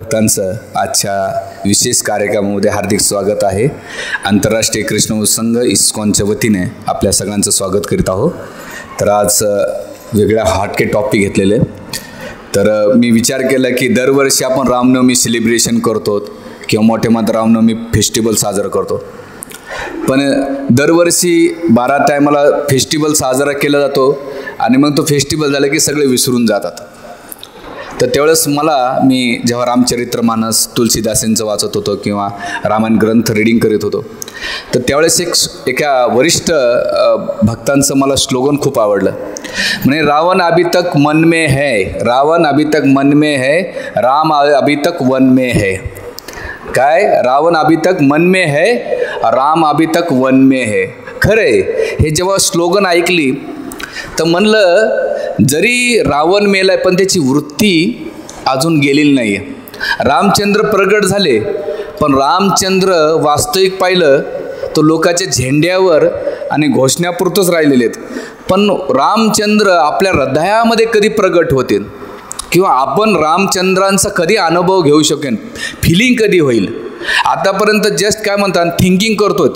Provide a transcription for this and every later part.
भक्तांचं आजच्या विशेष कार्यक्रमामध्ये हार्दिक स्वागत आहे. आंतरराष्ट्रीय कृष्ण संघ इस्कॉनच्या वतीने आपल्या सगळ्यांचं स्वागत करीत आहोत. तर आज वेगळ्या हॉटके टॉपिक घेतलेले. तर मी विचार केला की दरवर्षी आपण रामनवमी सेलिब्रेशन करतो किंवा मोठे मात्र रामनवमी फेस्टिवल साजरा करतो, पण दरवर्षी 12 टायमाला फेस्टिवल साजरा केला जातो आणि मग तो फेस्टिवल झाला की सगळे विसरून जातात. तर त्यावेळेस मी जेव्हा रामचरित्र मानस तुलसीदासांचं वाचत होतो किंवा रामायण ग्रंथ रीडिंग करीत होतो, तर त्यावेळेस एका वरिष्ठ भक्तांचं मला स्लोगन खूप आवडलं. म्हणजे रावण अभी तक मन में है, रावण अभी तक मन में है, राम अभी तक वन में है. काय? रावण अभी तक मन में है, राम अभी तक वन में है. खरे हे जेव्हा स्लोगन ऐकली तर म्हणलं जरी रावण मेलाय पण त्याची वृत्ती अजून गेलेली नाही आहे. रामचंद्र प्रगट झाले पण रामचंद्र वास्तविक पाहिलं तो लोकांच्या झेंड्यावर आणि घोषणापुरतच राहिलेले आहेत. पण रामचंद्र आपल्या हृदयामध्ये कधी प्रगट होतील किंवा आपण रामचंद्रांचा कधी अनुभव घेऊ शकेन, फिलिंग कधी होईल. आतापर्यंत जस्ट काय म्हणतात थिंकिंग करतो,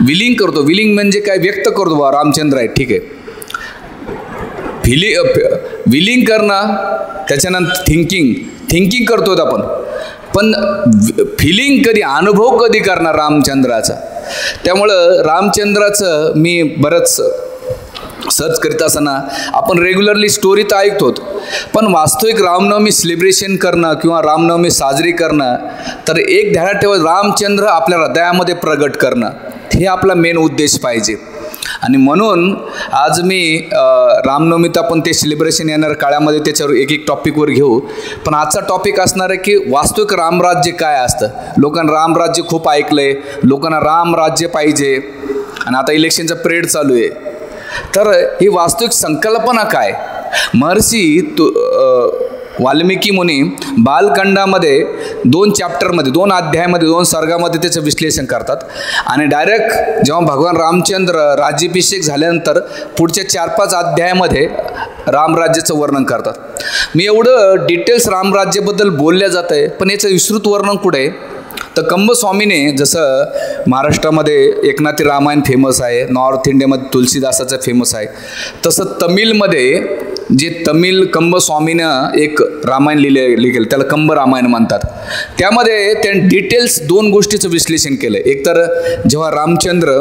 विलिंग करतो. विलिंग म्हणजे काय? व्यक्त करतो बा रामचंद्र आहे, ठीक आहे. विलिंग करणं, त्याच्यानंतर थिंकिंग करतो आपण, पण फिलिंग कधी, अनुभव कधी करणार रामचंद्राचा. त्यामुळं रामचंद्राचं मी बरंच सर्च करीत असताना आपण रेग्युलरली स्टोरी तर ऐकतो, पण वास्तविक रामनवमी सेलिब्रेशन करणं किंवा रामनवमी साजरी करणं, तर एक ध्यानात ठेवा, रामचंद्र आपल्या हृदयामध्ये प्रगट करणं हे आपला मेन उद्देश पाहिजे. आणि म्हणून आज मी रामनवमीत आपण ते सेलिब्रेशन येणार काळामध्ये त्याच्यावर एक टॉपिकवर घेऊ. पण आजचा टॉपिक असणार आहे की वास्तविक रामराज्य काय असतं. लोकांना रामराज्य खूप ऐकलंय, लोकांना रामराज्य पाहिजे आणि आता इलेक्शनचा पिरियड चालू आहे. तर ही वास्तविक संकल्पना काय? महर्षी वाल्मिकी मुनी बालकांडामध्ये 2 चॅप्टरमध्ये 2 अध्यायामध्ये 2 सर्गामध्ये त्याचं विश्लेषण करतात आणि डायरेक्ट जेव्हा भगवान रामचंद्र राज्याभिषेक झाल्यानंतर पुढच्या 4-5 अध्यायामध्ये रामराज्याचं वर्णन करतात. मी एवढं डिटेल्स रामराज्याबद्दल बोलल्या जात आहे, पण याचं विस्तृत वर्णन कुठे? तर कंबस्वामीने, जसं महाराष्ट्रामध्ये एकनाथी रामायण फेमस आहे, नॉर्थ इंडियामध्ये तुलसीदासाचं फेमस आहे, तसं तमिळमध्ये जे तमिळ कंबस्वामीनं एक रामायण लिहिलं त्याला कंब रामायण म्हणतात. त्यामध्ये त्यांनी डिटेल्स 2 गोष्टीचं विश्लेषण केलं. एक तर जेव्हा रामचंद्र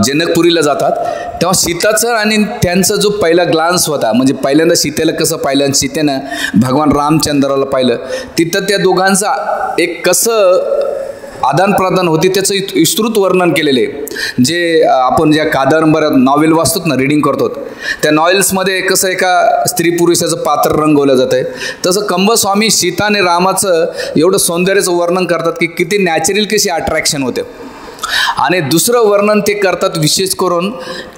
जनकपुरीला जातात तेव्हा सीताचं आणि त्यांचा जो पहिला ग्लान्स होता, म्हणजे पहिल्यांदा सीतेला कसं पाहिलं आणि सीतेनं भगवान रामचंद्राला पाहिलं, तिथं त्या दोघांचा एक कसं आदान प्रदान होती त्याचं विस्तृत वर्णन केलेले. जे आपण ज्या कादंबऱ्या नॉवेल वाचतो ना, रीडिंग करतो, त्या नॉवेल्समध्ये कसं एका स्त्री पुरुषाचं पात्र रंगवलं जातं आहे, तसं कंबस्वामी सीता आणि रामाचं एवढं सौंदर्याचं वर्णन करतात की किती नॅचरल कशी अट्रॅक्शन होते. आणि दुसरं वर्णन ते करतात विशेष करून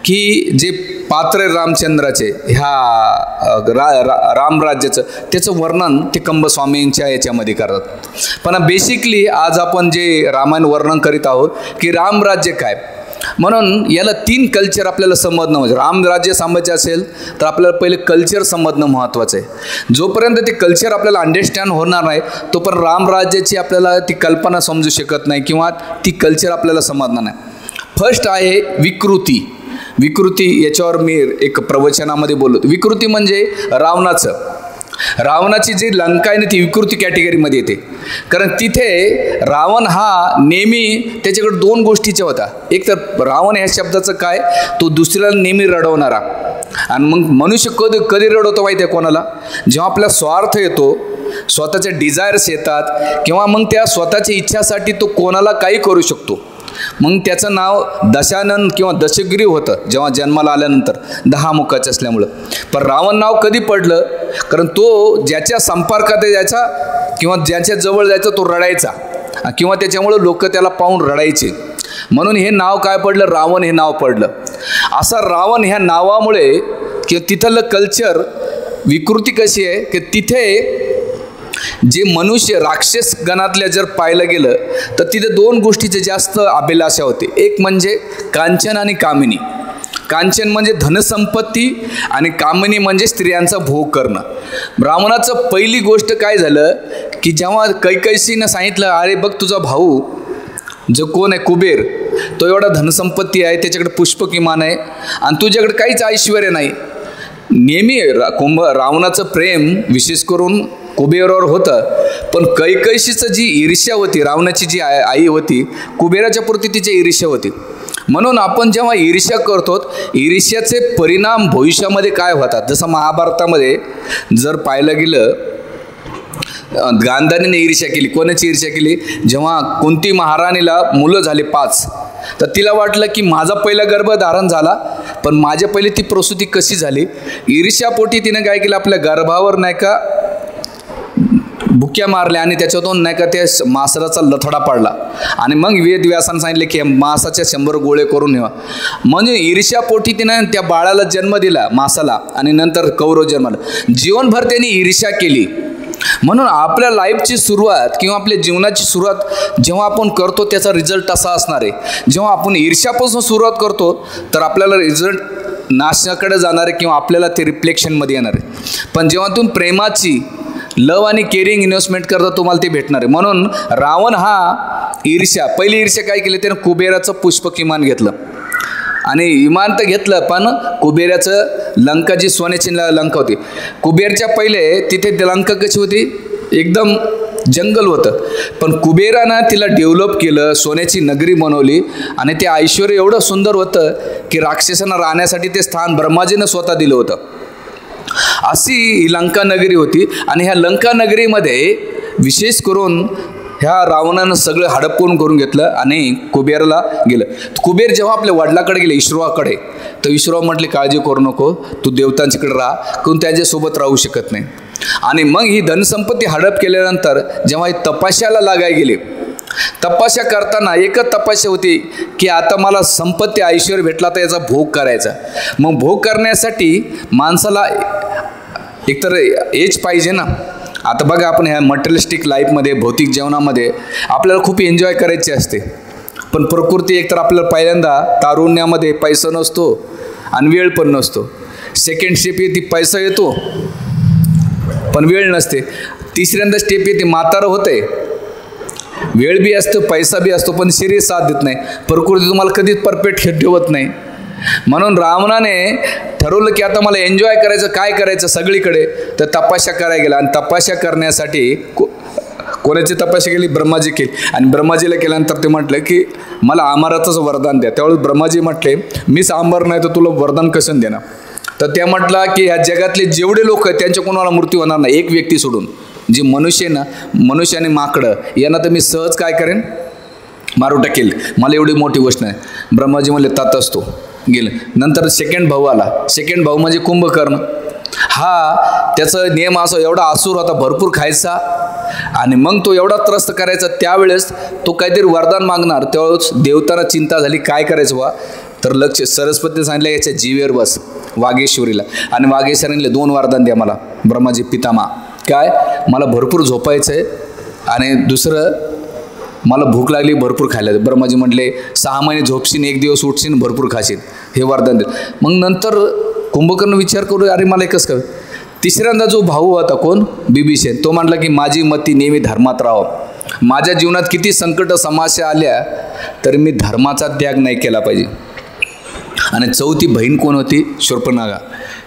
की जे पात्र आहे रामचंद्राचे ह्या रामराज्याचं, त्याचं वर्णन ते कंबस्वामींच्या याच्यामध्ये करतात. पण बेसिकली आज आपण जे रामायण वर्णन करीत आहोत की रामराज्य काय, म्हणून याला 3 कल्चर आपल्याला समजणं. म्हणजे रामराज्य समजायचं असेल तर आपल्याला पहिले कल्चर समजणं महत्त्वाचं आहे. जोपर्यंत ते कल्चर आपल्याला अंडरस्टँड होणार नाही तोपर्यंत रामराज्याची आपल्याला ती कल्पना समजू शकत नाही किंवा ती कल्चर आपल्याला समजणार नाही. फर्स्ट आहे विकृती. याच्यावर मी एक प्रवचनामध्ये बोलतो. विकृती म्हणजे रावणाची जी लंका आहे ना, ती विकृती कॅटेगरीमध्ये येते. कारण तिथे रावण हा नेहमी त्याच्याकडे 2 गोष्टीचा होता. एक तर रावण ह्या शब्दाचं काय, तो दुसऱ्याला नेहमी रडवणारा. आणि मग मनुष्य कधी रडवतो माहिती आहे कोणाला? जेव्हा आपला स्वार्थ येतो, स्वतःचे डिझायर्स येतात किंवा मग त्या स्वतःच्या इच्छासाठी तो कोणाला काही करू शकतो. मग त्याचं नाव दशानन किंवा दशग्रीव होतं जेव्हा जन्माला आल्यानंतर, 10 मुखाचं असल्यामुळं. पण रावण नाव कधी पडलं? कारण तो ज्याच्या संपर्कात यायचा किंवा ज्याच्या जवळ जायचा तो रडायचा किंवा त्याच्यामुळं लोक त्याला पाहून रडायचे, म्हणून हे नाव काय पडलं? रावण हे नाव पडलं. असं रावण ह्या नावामुळे किंवा तिथलं कल्चर विकृती कशी आहे की तिथे जे मनुष्य राक्षस गणातल्या जर पाहिलं गेलं तर तिथे 2 गोष्टीचे जास्त अभिलाषा होते. एक म्हणजे कांचन आणि कामिनी. कांचन म्हणजे धनसंपत्ती आणि कामिनी म्हणजे स्त्रियांचा भोग करणं. रावणाचं पहिली गोष्ट काय झालं की जेव्हा कैकसीनं सांगितलं, अरे बघ तुझा भाऊ जो कोण आहे कुबेर, तो एवढा धनसंपत्ती आहे, त्याच्याकडे पुष्पकिमान आहे आणि तुझ्याकडे काहीच ऐश्वर्य नाही. नेहमी रावणाचं प्रेम विशेष करून कुबेरावर होतं, पण कैकसीचं जी ईर्ष्या होती, रावणाची जी आई होती, कुबेराच्या पुरती तिची ईर्ष्या होती. म्हणून आपण जेव्हा ईर्ष्या करतो, ईर्ष्याचे परिणाम भविष्यामध्ये काय होतात. जसं महाभारतामध्ये जर पाहायला गेलं, गांधारीने ईर्ष्या केली. कोणाची ईर्ष्या केली? जेव्हा कुंती महाराणीला मुलं झाली 5, तर तिला वाटलं की माझा पहिला गर्भधारण झाला, पण माझ्या पहिले ती प्रसूती कशी झाली. ईर्ष्यापोटी तिने काय केलं, आपल्या गर्भावर नाही का बुक्या मारल्या आणि त्याच्यातून नाही का त्या मासराचा लथडा पाडला आणि मग वेदव्यासाने सांगितले की मासाच्या 100 गोळे करून ठेवा. म्हणजे ईर्ष्यापोटी तिनं त्या बाळाला जन्म दिला, मासाला, आणि नंतर कौरव जन्माला. जीवनभर त्यांनी ईर्ष्या केली. म्हणून आपल्या लाईफची सुरुवात किंवा आपल्या जीवनाची सुरुवात जेव्हा आपण करतो त्याचा रिझल्ट असा असणार आहे. जेव्हा आपण ईर्ष्यापासून सुरुवात करतो तर आपल्याला रिझल्ट नाशाकडे जाणार आहे किंवा आपल्याला ते रिफ्लेक्शनमध्ये येणार आहे. पण जेव्हा तुम्ही प्रेमाची, लव आणि केअरिंग इन्व्हेस्टमेंट करता, तुम्हाला ते भेटणार आहे. म्हणून रावण हा पहिली ईर्ष्या काय केली, त्यानं कुबेराचं पुष्पकिमान घेतलं आणि इमान तर घेतलं, पण कुबेराचं लंका जी सोन्याची लंका होती, कुबेरच्या पहिले तिथे लंका कशी होती, एकदम जंगल होतं, पण कुबेरानं तिला डेव्हलप केलं, सोन्याची नगरी बनवली आणि ते ऐश्वर्य एवढं सुंदर होतं की राक्षसांना राहण्यासाठी ते स्थान ब्रह्माजीनं स्वतः दिलं होतं. अशी ही लंका नगरी होती आणि ह्या लंका नगरीमध्ये विशेष करून ह्या रावणानं सगळं हडपून करून घेतलं आणि कुबेरला गेलं. कुबेर जेव्हा आपल्या वडिलाकडे गेले, ईश्वराकडे, तर ईश्वर म्हटले काळजी करू नको, तू देवतांच्याकडे राहा, कोण त्याच्यासोबत राहू शकत नाही. आणि मग ही धनसंपत्ती हडप केल्यानंतर जेव्हा ही तपस्याला लागाय गेली, तपस्या करताना एकच तपस्या होती की आता मला संपत्ती ऐश्वर्य भेटला तर याचा भोग करायचा. मग भोग करण्यासाठी माणसाला एकतर एज पाहिजे ना. आता बघा, आपण ह्या मटेरियलिस्टिक लाईफमध्ये, भौतिक जीवनामध्ये आपल्याला खूप एन्जॉय करायचे असते, पण प्रकृती एकतर आपल्याला पहिल्यांदा तारुण्यामध्ये पैसा नसतो आणि वेळ पण नसतो. सेकंड स्टेप येते, पैसा येतो पण वेळ नसते. तिसऱ्यांदा स्टेप येते, म्हातारं होतंय, वेळ बी असतो, पैसा बी असतो, पण शरीर साथ देत नाही. प्रकृती तुम्हाला कधीच परफेक्ट ठेवत नाही. म्हणून रावणाने ठरवलं की आता मला एन्जॉय करायचं, काय करायचं सगळीकडे, तर तपस्या करायला गेला. आणि तपस्या करण्यासाठी कोणाची तपस्या केली? ब्रह्माजी केली. आणि ब्रह्माजीला केल्यानंतर ते म्हटलं की मला अमराचंच वरदान द्या. त्यावेळेस ब्रह्माजी म्हटले, मीच अमर नाही तर तुला वरदान कसं देणार. तर त्या म्हटला की ह्या जगातले जेवढे लोक आहेत त्यांच्या कोणाला मृत्यू होणार नाही, एक व्यक्ती सोडून. जे मनुष्य ना, मनुष्य आणि माकडं यांना तर मी सहज काय करेन, मारू टाकेल, मला एवढी मोठी गोष्ट नाही. ब्रह्माजी म्हणले तात असतो गेलं. नंतर सेकंड भाऊ आला. सेकंड भाऊ म्हणजे कुंभकर्ण. हा त्याचा नियम असा, एवढा आसूर होता, भरपूर खायचा आणि मग तो एवढा त्रस्त करायचा. त्यावेळेस तो काहीतरी वरदान मागणार. त्यावेळेस देवतांना चिंता झाली काय करायचं बा. तर लक्ष सरस्वतीने सांगितलं याच्या जीवेवर बस, वागेश्वरीला. आणि वागेश्वरीला 2 वरदान द्या मला. ब्रह्माजी पितामा काय, मला भरपूर झोपायचं आहे आणि दुसरं मला भूक लागली, भरपूर खायला. ब्रह्माजी म्हटले 6 महिने झोपशील, 1 दिवस उठशील, भरपूर खाशील, हे वरदान दे. मग नंतर कुंभकर्ण विचार करू, अरे मला एकच काय. तिसऱ्यांदा जो भाऊ होता कोण, बिभीषण, तो म्हटला की माझी मती नेहमी धर्मात राहावं. माझ्या जीवनात किती संकट समस्या आल्या तरी मी धर्माचा त्याग नाही केला पाहिजे. आणि चौथी बहीण कोण होती? शूर्पणखा.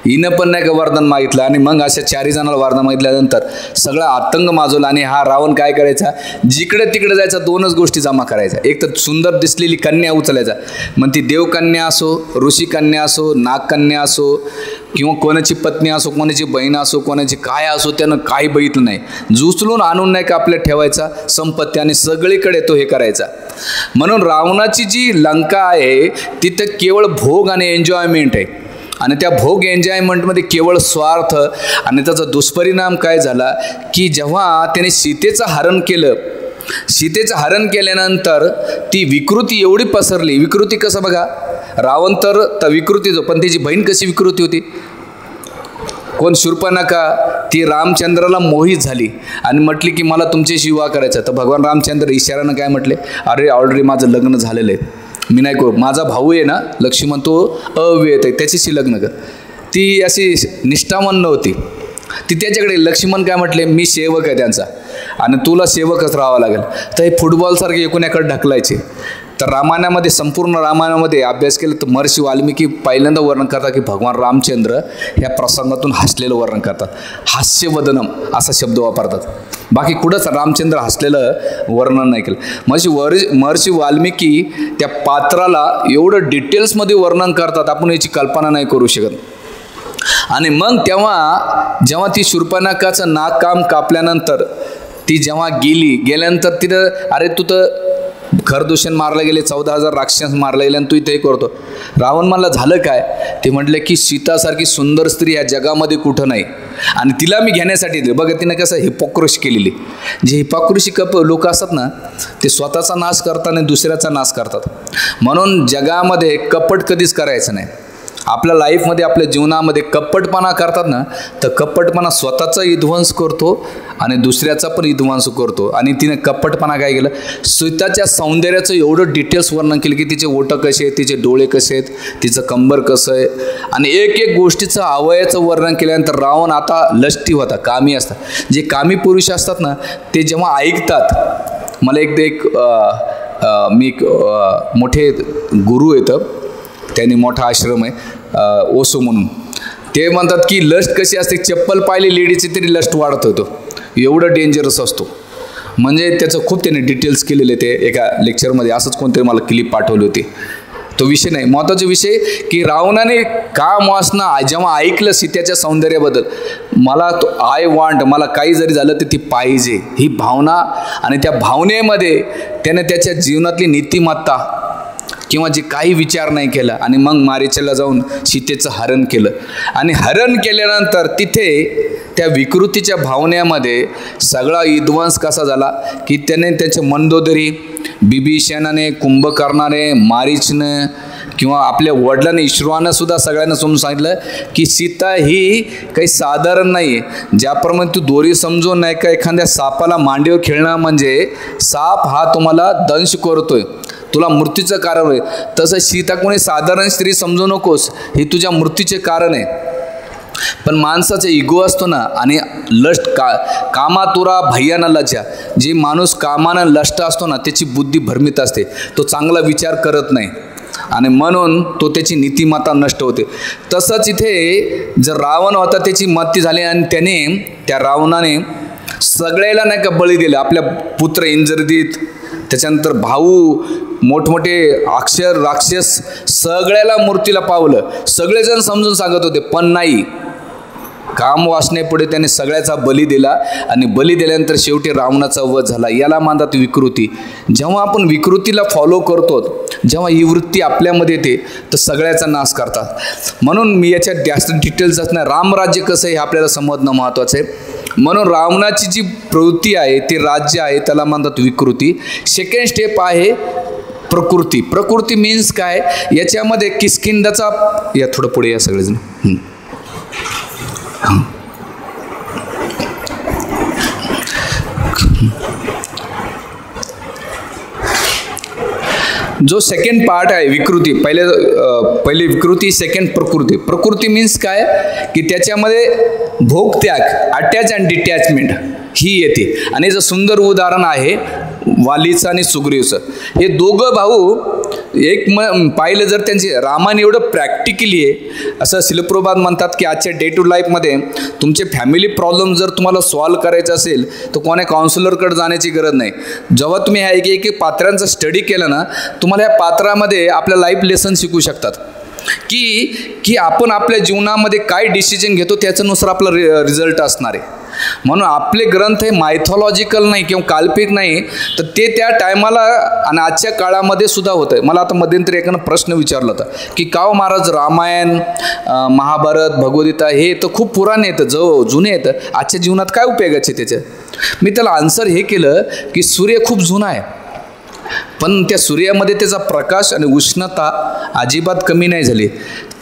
हिनं पण नाही का वरदान मागितलं. आणि मग अशा 4 जणांना वरदान मागितल्यानंतर सगळा आतंक माजवला. आणि हा रावण काय करायचा, जिकडे तिकडे जायचा, 2च गोष्टी जमा करायचा. एक तर सुंदर दिसलेली कन्या उचलायचा, मग ती देवकन्या असो, ऋषी कन्या असो, नागकन्या असो, किंवा कोणाची पत्नी असो, कोणाची बहीण असो, कोणाची काय असो, त्यानं काही बघितलं नाही, जुचलून आणून नाही का आपल्या ठेवायचा संपत्ती आणि सगळीकडे तो हे करायचा. म्हणून रावणाची जी लंका आहे तिथं केवळ भोग आणि एन्जॉयमेंट आहे. आणि त्या भोग एन्जॉयमेंटमध्ये केवळ स्वार्थ. आणि त्याचा दुष्परिणाम काय झाला की जेव्हा त्याने सीतेचं हरण केलं, सीतेचं हरण केल्यानंतर ती विकृती एवढी पसरली. विकृती कसं बघा, रावण तर विकृतीच, पण त्याची बहीण कशी विकृती होती, कोण, शूर्पणखा. ती रामचंद्राला मोहित झाली आणि म्हटली की मला तुमच्याशी विवाह करायचा. तर भगवान रामचंद्र इशारानं काय म्हटले, अरे ऑलरेडी माझं लग्न झालेलं आहे मी नाही करू. माझा भाऊ आहे ना लक्ष्मण, तो अविवाहित आहे, त्याच्याशी लग्न कर. ती अशी निष्ठावान नव्हती. ती त्याच्याकडे, लक्ष्मण काय म्हटले, मी सेवक आहे त्यांचा आणि तुला सेवकच राहावं लागेल. तर हे फुटबॉलसारखे एकोण्याकडे ढकलायचे. तर रामायणामध्ये, संपूर्ण रामायणामध्ये अभ्यास केला तर महर्षी वाल्मिकी पहिल्यांदा वर्णन करतात की भगवान रामचंद्र ह्या प्रसंगातून हसलेलं वर्णन करतात. हास्यवदनम असा शब्द वापरतात. बाकी कुठंच रामचंद्र हसलेलं वर्णन नाही केलं. महर्षी वाल्मिकी त्या पात्राला एवढं डिटेल्समध्ये वर्णन करतात, आपण याची कल्पना नाही करू शकत. आणि मग जेव्हा ती शूर्पणखाचं नाक काम कापल्यानंतर ती जेव्हा गेल्यानंतर तिथं, अरे तू तर खरदूषण मारले गेले, 14,000 राक्षस मारले गेले आणि तू इथे करतो. रावण मला झालं काय? ते म्हटलं की सीतासारखी सुंदर स्त्री या जगामध्ये कुठं नाही आणि तिला मी घेण्यासाठी दिलं. बघा तिनं कसं हिपोक्रेसी केलेली. जे हिपोक्रेसी लोक असतात ना, ते स्वतःचा नाश करतात आणि दुसऱ्याचा नाश करतात. म्हणून जगामध्ये कपट कधीच करायचं नाही. आपल्या लाईफमध्ये, आपल्या जीवनामध्ये कपटपणा करतात ना, तर कपटपणा स्वतःचा विध्वंस करतो आणि दुसऱ्याचा पण विध्वंस करतो. आणि तिने कपटपणा काय केलं, सीताच्या सौंदर्याचं एवढं डिटेल्स वर्णन केलं की तिचे ओठ कसे आहेत, तिचे डोळे कसे आहेत, तिचं कंबर कसं आहे आणि एक एक गोष्टीचं अवयवाचं वर्णन केल्यानंतर रावण आता लष्टी होता, कामी असतात. जे कामी पुरुष असतात ना, ते जेव्हा ऐकतात, मला मी मोठे गुरु येतं, त्यांनी मोठा आश्रम आहे ओसो म्हणून, ते म्हणतात की लस्ट कशी असते, चप्पल पाहिली लेडीची तरी लस्ट वाढत होतो, एवढं डेंजरस असतो. म्हणजे त्याचं खूप त्याने डिटेल्स केलेले, ते एका लेक्चरमध्ये असंच कोणतरी मला क्लिप पाठवली होती. तो विषय नाही, महत्त्वाचा विषय की रावणाने काम वासना जेव्हा ऐकलं सीतेच्या सौंदर्याबद्दल, मला तो आय वॉन्ट, मला काही जरी झालं तर ती पाहिजे, ही भावना, आणि त्या भावनेमध्ये त्याने त्याच्या जीवनातली नीतिमत्ता किंवा जे काही विचार नाही केला आणि मग मारीचेला जाऊन सीतेचं हरण केलं. आणि हरण केल्यानंतर तिथे त्या विकृतीच्या भावनेमध्ये सगळा विध्वंस कसा झाला की त्याने त्याचे मंदोदरी, बिभीषणाने, कुंभकर्णाने, मारीचने किंवा आपल्या वडिलांनी, ईश्वरानं सुद्धा सगळ्यांना समजून सांगितलं की सीता ही काही साधारण नाही आहे. ज्याप्रमाणे तू दोरी समजून नाही का एखाद्या सापाला मांडीवर खेळणं म्हणजे साप हा तुम्हाला दंश करतोय, तुला मृत्यूचं कारण आहे, तसं सीता कोणी साधारण स्त्री समजू नकोस, हे तुझ्या मृत्यूचे कारण आहे. पण माणसाचा इगो असतो ना, आणि लष्ट कामातुरा भैयाना लज्जा, जे माणूस कामानं लष्ट असतो ना, त्याची बुद्धी भ्रमित असते, तो चांगला विचार करत नाही आणि म्हणून तो त्याची नीतिमत्ता नष्ट होते. तसंच इथे जर रावण होता, त्याची मत्ती झाली आणि त्या रावणाने सगळ्याला नाही का बळी दिला. आपल्या पुत्र इंद्रजित, त्याच्यानंतर भाऊ, मोठमोठे अक्षर राक्षस, सगळ्याला मूर्तीला पावलं. सगळेजण समजून सांगत होते, पण नाही, काम वासनेपुढे त्याने सगळ्याचा बली दिला आणि बली दिल्यानंतर शेवटी रावणाचा वध झाला. याला मानतात विकृती. जेव्हा आपण विकृतीला फॉलो करतो, जेव्हा ही वृत्ती आपल्यामध्ये येते तर सगळ्याचा नाश करतात. म्हणून मी याच्यात जास्त डिटेल्स असणार, रामराज्य कसं आहे हे आपल्याला समजणं महत्त्वाचं आहे. म्हणून रावणाची जी प्रवृत्ती आहे, ती राज्य आहे, त्याला म्हणतात विकृती. सेकंड स्टेप आहे प्रकृती. प्रकृती मीन्स काय, याच्यामध्ये किष्किंधाचा, या थोडं पुढे या सगळेजण, जो सेकंड पार्ट आहे विकृती, पहिले विकृती, सेकंड प्रकृती. प्रकृती मीन्स काय की त्याच्यामध्ये भोगत्याग, अटॅच अँड डिटॅचमेंट ही येते. आणि याचं सुंदर उदाहरण आहे वालीचं आणि सुग्रीवचं. हे दोघं भाऊ पाहिलं जर त्यांची रामायण एवढं प्रॅक्टिकली आहे, असं शिलप्रभात म्हणतात की आजच्या डे टू लाईफमध्ये तुमचे फॅमिली प्रॉब्लेम जर तुम्हाला सॉल्व्ह करायचं असेल तर कोण्या काउन्सिलरकडे जाण्याची गरज नाही. जेव्हा तुम्ही ह्या एक पात्रांचा स्टडी केलं ना, तुम्हाला या पात्रामध्ये आपल्या लाईफ लेसन शिकू शकतात की आपण आपल्या जीवनामध्ये काय डिसिजन घेतो त्याच्यानुसार आपला रिझल्ट असणार आहे. म्हणून आपले ग्रंथ हे मायथॉलॉजिकल नाही किंवा काल्पनिक नाही, तर ते त्या टायमाला आणि आजच्या काळामध्ये सुद्धा होतं आहे. मला आता मध्यंतरी एकानं प्रश्न विचारला होता की का महाराज रामायण, महाभारत, भगवद्गीता हे तर खूप पुराणे येतं, जुने येतं, आजच्या जीवनात काय उपयोगाचे त्याचे? मी त्याला आन्सर हे केलं की सूर्य खूप जुना आहे, पण त्या सूर्यामध्ये त्याचा प्रकाश आणि उष्णता अजिबात कमी नाही झाली.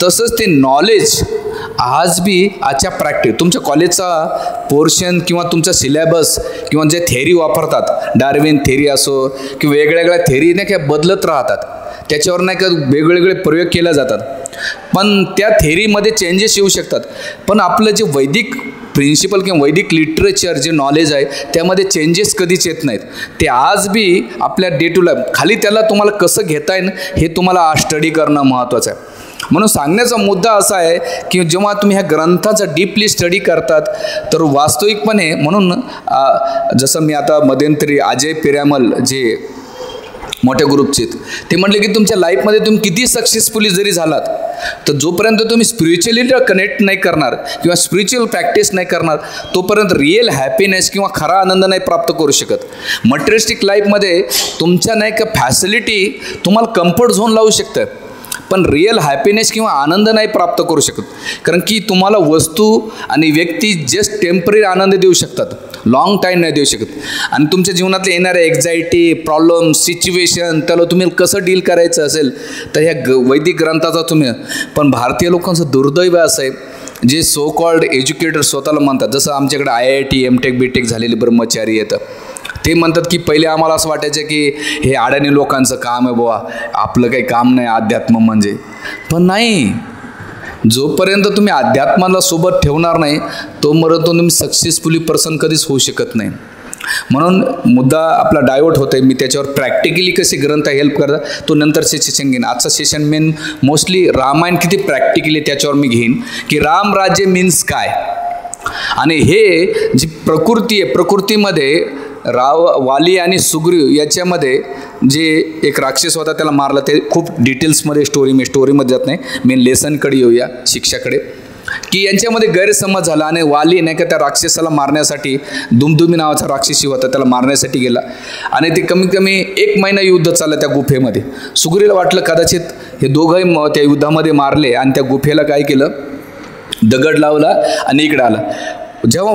तसंच ते नॉलेज आज बी आजच्या प्रॅक्टिस, तुमच्या कॉलेजचा पोर्शन किंवा तुमचा सिलेबस किंवा जे थेअरी वापरतात, डार्विन थेअरी असो किंवा वेगळ्या थेअरी नाही काय बदलत राहतात. त्याच्यावर नाही का वेगवेगळे प्रयोग केले जातात, पण त्या थेरीमध्ये चेंजेस येऊ शकतात. पण आपलं जे वैदिक प्रिन्सिपल किंवा वैदिक लिटरेचर जे नॉलेज आहे त्यामध्ये चेंजेस कधीच येत नाहीत. ते आज बी आपल्या डे टू लाईफ खाली त्याला तुम्हाला कसं घेता येईल हे तुम्हाला स्टडी करणं महत्त्वाचं आहे. म्हणून सांगण्याचा मुद्दा असा आहे की जेव्हा तुम्ही ह्या ग्रंथाचा डीपली स्टडी करतात तर वास्तविकपणे, म्हणून जसं मी आता मध्यंतरी अजय पिरामल जे मोठ्या ग्रुपचे ते म्हटले की तुमच्या लाईफमध्ये तुम्ही किती सक्सेसफुली जरी झालात तर जोपर्यंत तुम्ही स्पिरिच्युअली कनेक्ट नाही करणार किंवा स्पिरिच्युअल प्रॅक्टिस नाही करणार तोपर्यंत रिअल हॅपीनेस किंवा खरा आनंद नाही प्राप्त करू शकत. मटेरियलिस्टिक लाईफमध्ये तुमच्या नाही का फॅसिलिटी तुम्हाला कम्फर्ट झोन लावू शकतं, पण रिअल हॅपीनेस किंवा आनंद नाही प्राप्त करू शकत. कारण की तुम्हाला वस्तू आणि व्यक्ती जस्ट टेम्पररी आनंद देऊ शकतात, लॉंग टाईम नाही देऊ शकत. आणि तुमच्या जीवनातले येणारे एक्झायटी, प्रॉब्लेम, सिच्युएशन त्याला तुम्ही कसं डील करायचं असेल तर ह्या वैदिक ग्रंथाचा तुम्ही. पण भारतीय लोकांचं दुर्दैव असं आहे जे सो कॉल्ड एज्युकेटर स्वतःला म्हणतात, जसं आमच्याकडे IIT, MTech, BTech झालेले ब्रह्मचारी येतं, ते म्हणतात की पहिले आम्हाला असं वाटायचं की हे अडाणी लोकांचं काम आहे बुवा, आपलं काही काम नाही अध्यात्म म्हणजे. पण नाही, जोपर्यंत तुम्ही अध्यात्माला सोबत ठेवणार नाही तोपर्यंत तुम्ही सक्सेसफुली पर्सन कधीच होऊ शकत नाही. म्हणून मुद्दा आपला डायवर्ट होत आहे. मी त्याच्यावर प्रॅक्टिकली कसे ग्रंथ हेल्प करतात तो नंतरचे सेशन घेईन. आजचं सेशन मेन मोस्टली रामायण किती प्रॅक्टिकली त्याच्यावर मी घेईन की रामराज्य मीन्स काय. आणि हे जी प्रकृती आहे, प्रकृतीमध्ये वाली आणि सुग्रीव याच्यामध्ये जे एक राक्षस होता त्याला मारलं, ते खूप डिटेल्समध्ये मी स्टोरीमध्ये जात नाही, मेन लेसनकडे येऊया, शिक्षाकडे, की यांच्यामध्ये गैरसमज झाला आणि वाली नाही का त्या राक्षसाला मारण्यासाठी, दुमदुमी नावाचा राक्षसी होता त्याला मारण्यासाठी गेला आणि ते कमीत कमी 1 महिना युद्ध चाललं त्या गुफेमध्ये. सुग्रीला वाटलं कदाचित हे दोघंही त्या युद्धामध्ये मारले आणि त्या गुफेला काय केलं, दगड लावला आणि इकडे आला. जेव्हा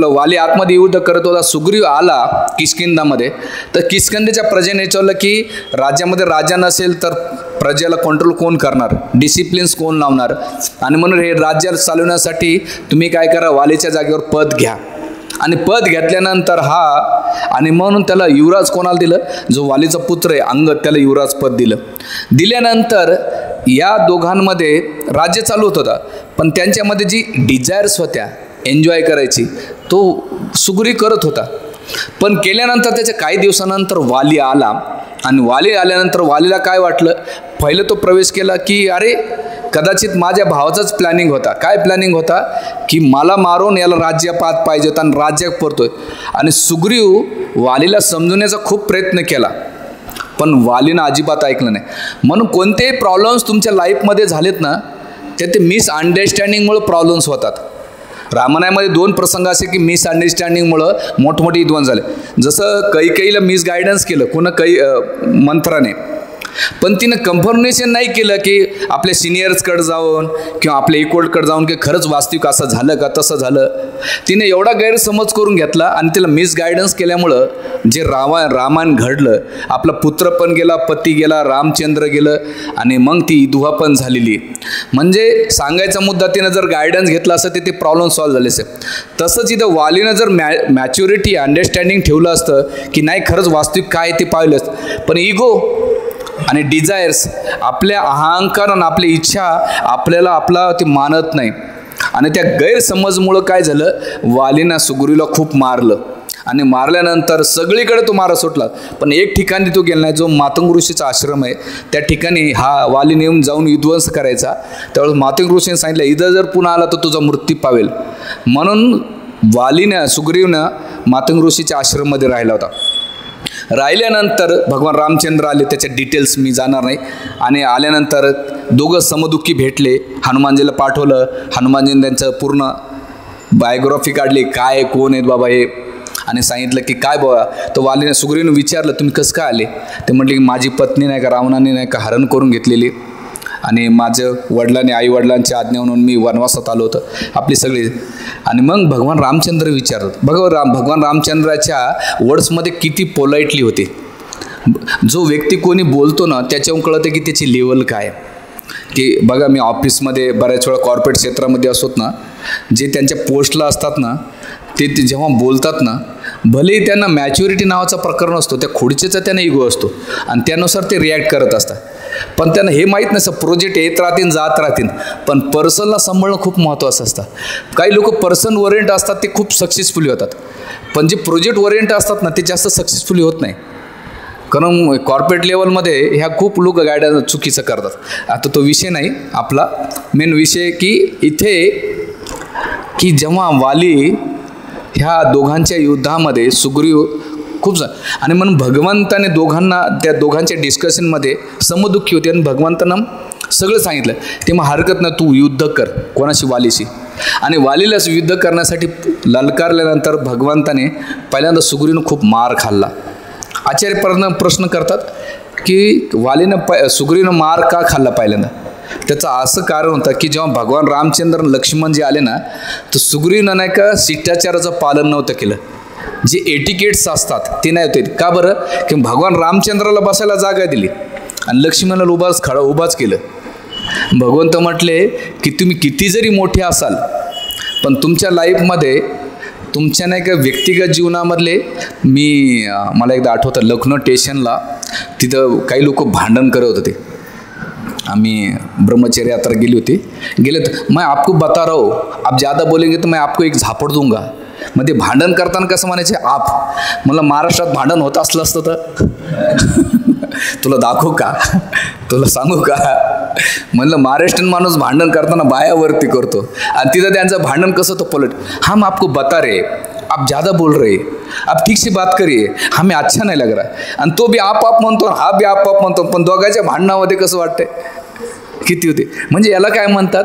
वाली आतमध्ये युद्ध करत होता, सुग्रीव आला किष्किंधामध्ये, तर किष्किंधेच्या प्रजेने विचारलं की राज्यामध्ये राजा नसेल तर प्रजेला कंट्रोल कोण करणार, डिसिप्लिन्स कोण लावणार, आणि म्हणून हे राज्य चालवण्यासाठी तुम्ही काय करा, वालीच्या जागेवर पद घ्या. आणि पद घेतल्यानंतर आणि म्हणून त्याला युवराज कोणाला दिलं, जो वालीचा पुत्र आहे अंगद, त्याला युवराज पद दिल्यानंतर या दोघांमध्ये राज्य चालू होत होता. पण त्यांच्यामध्ये जी डिझायर्स होत्या एन्जॉय करायची तो सुग्रीव करत होता. पण केल्यानंतर त्याच्या काही दिवसानंतर वाली आला आणि वाली आल्यानंतर वालीला काय वाटलं, पहिलं तो प्रवेश केला की अरे कदाचित माझ्या भावाचाच प्लॅनिंग होता. काय प्लॅनिंग होता की मला मारून याला राज्यपात पाहिजे होता आणि राज्य परतोय. आणि सुग्रीव वालीला समजवण्याचा खूप प्रयत्न केला पण वालीनं अजिबात ऐकलं नाही. म्हणून कोणतेही प्रॉब्लेम्स तुमच्या लाईफमध्ये झालेत ना ते मिसअंडरस्टँडिंगमुळे प्रॉब्लेम्स होतात. रामायणामध्ये 2 प्रसंग असे की मिसअंडरस्टँडिंगमुळं मोठमोठे विद्वान झाले. जसं कैकेयीला मिसगायडन्स केलं मंत्राने, पण तिनं कन्फर्मेशन नाही केलं की आपल्या सिनियर्सकडे जाऊन किंवा आपल्या इक्वलकडे जाऊन की खरंच वास्तविक असं झालं का तसं झालं. तिने एवढा गैरसमज करून घेतला आणि तिला मिसगायडन्स केल्यामुळं जे रामायण घडलं, आपला पुत्र पण गेला, पती गेला, रामचंद्र गेलं आणि मग ती विधवा पण झालेली. म्हणजे सांगायचा मुद्दा, तिनं जर गायडन्स घेतला असतं ते प्रॉब्लेम सॉल्व्ह झाले असते. तसंच इथं वालीनं जर मॅच्युरिटी अंडरस्टँडिंग ठेवलं असतं की नाही खरंच वास्तविक काय ते पाहिलं असतं, पण इगो आणि डिझायर्स, आपल्या अहंकार आणि आपली इच्छा आपला ते मानत नाही. आणि त्या गैरसमजमुळं काय झालं, वालीनं सुग्रीवला खूप मारलं आणि मारल्यानंतर सगळीकडे तो मारा सुटला. पण एक ठिकाणी तो गेला नाही, जो मातंग ऋषीचा आश्रम आहे त्या ठिकाणी वालीने येऊन जाऊन विध्वंस करायचा. त्यावेळेस मातंग ऋषीने सांगितलं इथं जर पुन्हा आला तर तुझा मृत्यू पावेल. म्हणून सुग्रीवनं मातंग ऋषीच्या आश्रममध्ये राहिला होता. राहिल्यानंतर भगवान रामचंद्र आले, त्याच्या डिटेल्स मी जाणार नाही. आणि आल्यानंतर दोघं समदुःखी भेटले, हनुमानजीला पाठवलं. हनुमानजीने त्यांचं पूर्ण बायोग्राफी काढली, काय कोण आहेत बाबा हे, आणि सांगितलं की काय बाबा. तर वालीने सुग्रीवने विचारलं तुम्ही कसं काय आले. ते म्हटले की माझी पत्नी नाही का रावणाने नाही का हरण करून घेतलेली आणि माझं वडिलांनी आईवडिलांची आज्ञा म्हणून मी वनवासात आलो होतं आपली सगळी. आणि मग भगवान रामचंद्र विचारतात. भगवान रामचंद्राच्या वर्ड्समध्ये किती पोलाइटली होते. जो व्यक्ती कोणी बोलतो ना त्याच्याहून कळतं की त्याची लेवल काय. की बघा मी ऑफिसमध्ये बऱ्याच वेळा कॉर्पोरेट क्षेत्रामध्ये असोत ना, जे त्यांच्या पोस्टला असतात ना ते जेव्हा बोलतात ना भलेही त्यांना मॅच्युरिटी नावाचा प्रकरण असतो, त्या खुर्चीचा त्यांना इगो असतो आणि त्यानुसार ते रिॲक्ट करत असतात. पण त्यांना हे माहीत नसतं प्रोजेक्ट येत राहतील जात राहतील, पण पर्सनला सांभाळणं खूप महत्त्वाचं असतं. काही लोक पर्सन ओरिएंट असतात ते खूप सक्सेसफुली होतात, पण जे प्रोजेक्ट ओरिएंट असतात ना ते जास्त सक्सेसफुली होत नाही. कारण कॉर्पोरेट लेवलमध्ये ह्या खूप लोक गाड्या चुकीचं करतात. आता तो विषय नाही आपला. मेन विषय की इथे की जेव्हा वाली ह्या दोघांच्या युद्धामध्ये सुग्रीव खूप आणि म्हणून भगवंताने दोघांना त्या दोघांच्या डिस्कशनमध्ये समदुःखी होते आणि भगवंतांना सगळं सांगितलं. ते मग हरकत नाही, तू युद्ध कर कोणाशी, वालीशी. आणि वालीलाच युद्ध करण्यासाठी ललकारल्यानंतर भगवंताने पहिल्यांदा सुग्रीवनं खूप मार खाल्ला. आचार्य प्रश्न करतात की वालीनं सुग्रीवनं मार का खाल्ला पहिल्यांदा. त्याचं असं कारण होतं की जेव्हा भगवान रामचंद्र लक्ष्मण जे आले ना, तर सुग्रीवनं नाही का शिष्टाचाराचं पालन नव्हतं केलं. जे एटिकेट्स असतात ते नाही होते. का बरं? की भगवान रामचंद्राला बसायला जागा दिली आणि लक्ष्मणाला उभाच केलं. भगवंत म्हटले की तुम्ही किती जरी मोठे असाल पण तुमच्या लाईफमध्ये तुमच्या नाही का व्यक्तिगत जीवनामधले मला एकदा आठवतं लखनौ स्टेशनला तिथं काही लोक भांडण करत होते. आम्ही ब्रह्मचर्य यात्रा गेले तर मैं आपको बता रहा हूँ, आप ज़्यादा बोलेंगे तो मैं आपको एक झापड दूंगा. मग ते भांडण करताना कसं म्हणायचे आप. मला महाराष्ट्रात भांडण होत असतं तर तुला दाखवू का, तुला सांगू का. म्हणलं महाराष्ट्रीयन माणूस भांडण करताना बायावरती करतो आणि तिथं त्यांचं भांडण कसं होतं पलट. हम आपको बता रहे, आप ज़्यादा बोल रहे, आप ठीक से बात करिए, हमें अच्छा नाही लग रहा. आणि तो बी आप म्हणतो, हा बी आप म्हणतो, पण दोघांच्या भांडणामध्ये कसं वाटतंय किती होते. म्हणजे याला काय म्हणतात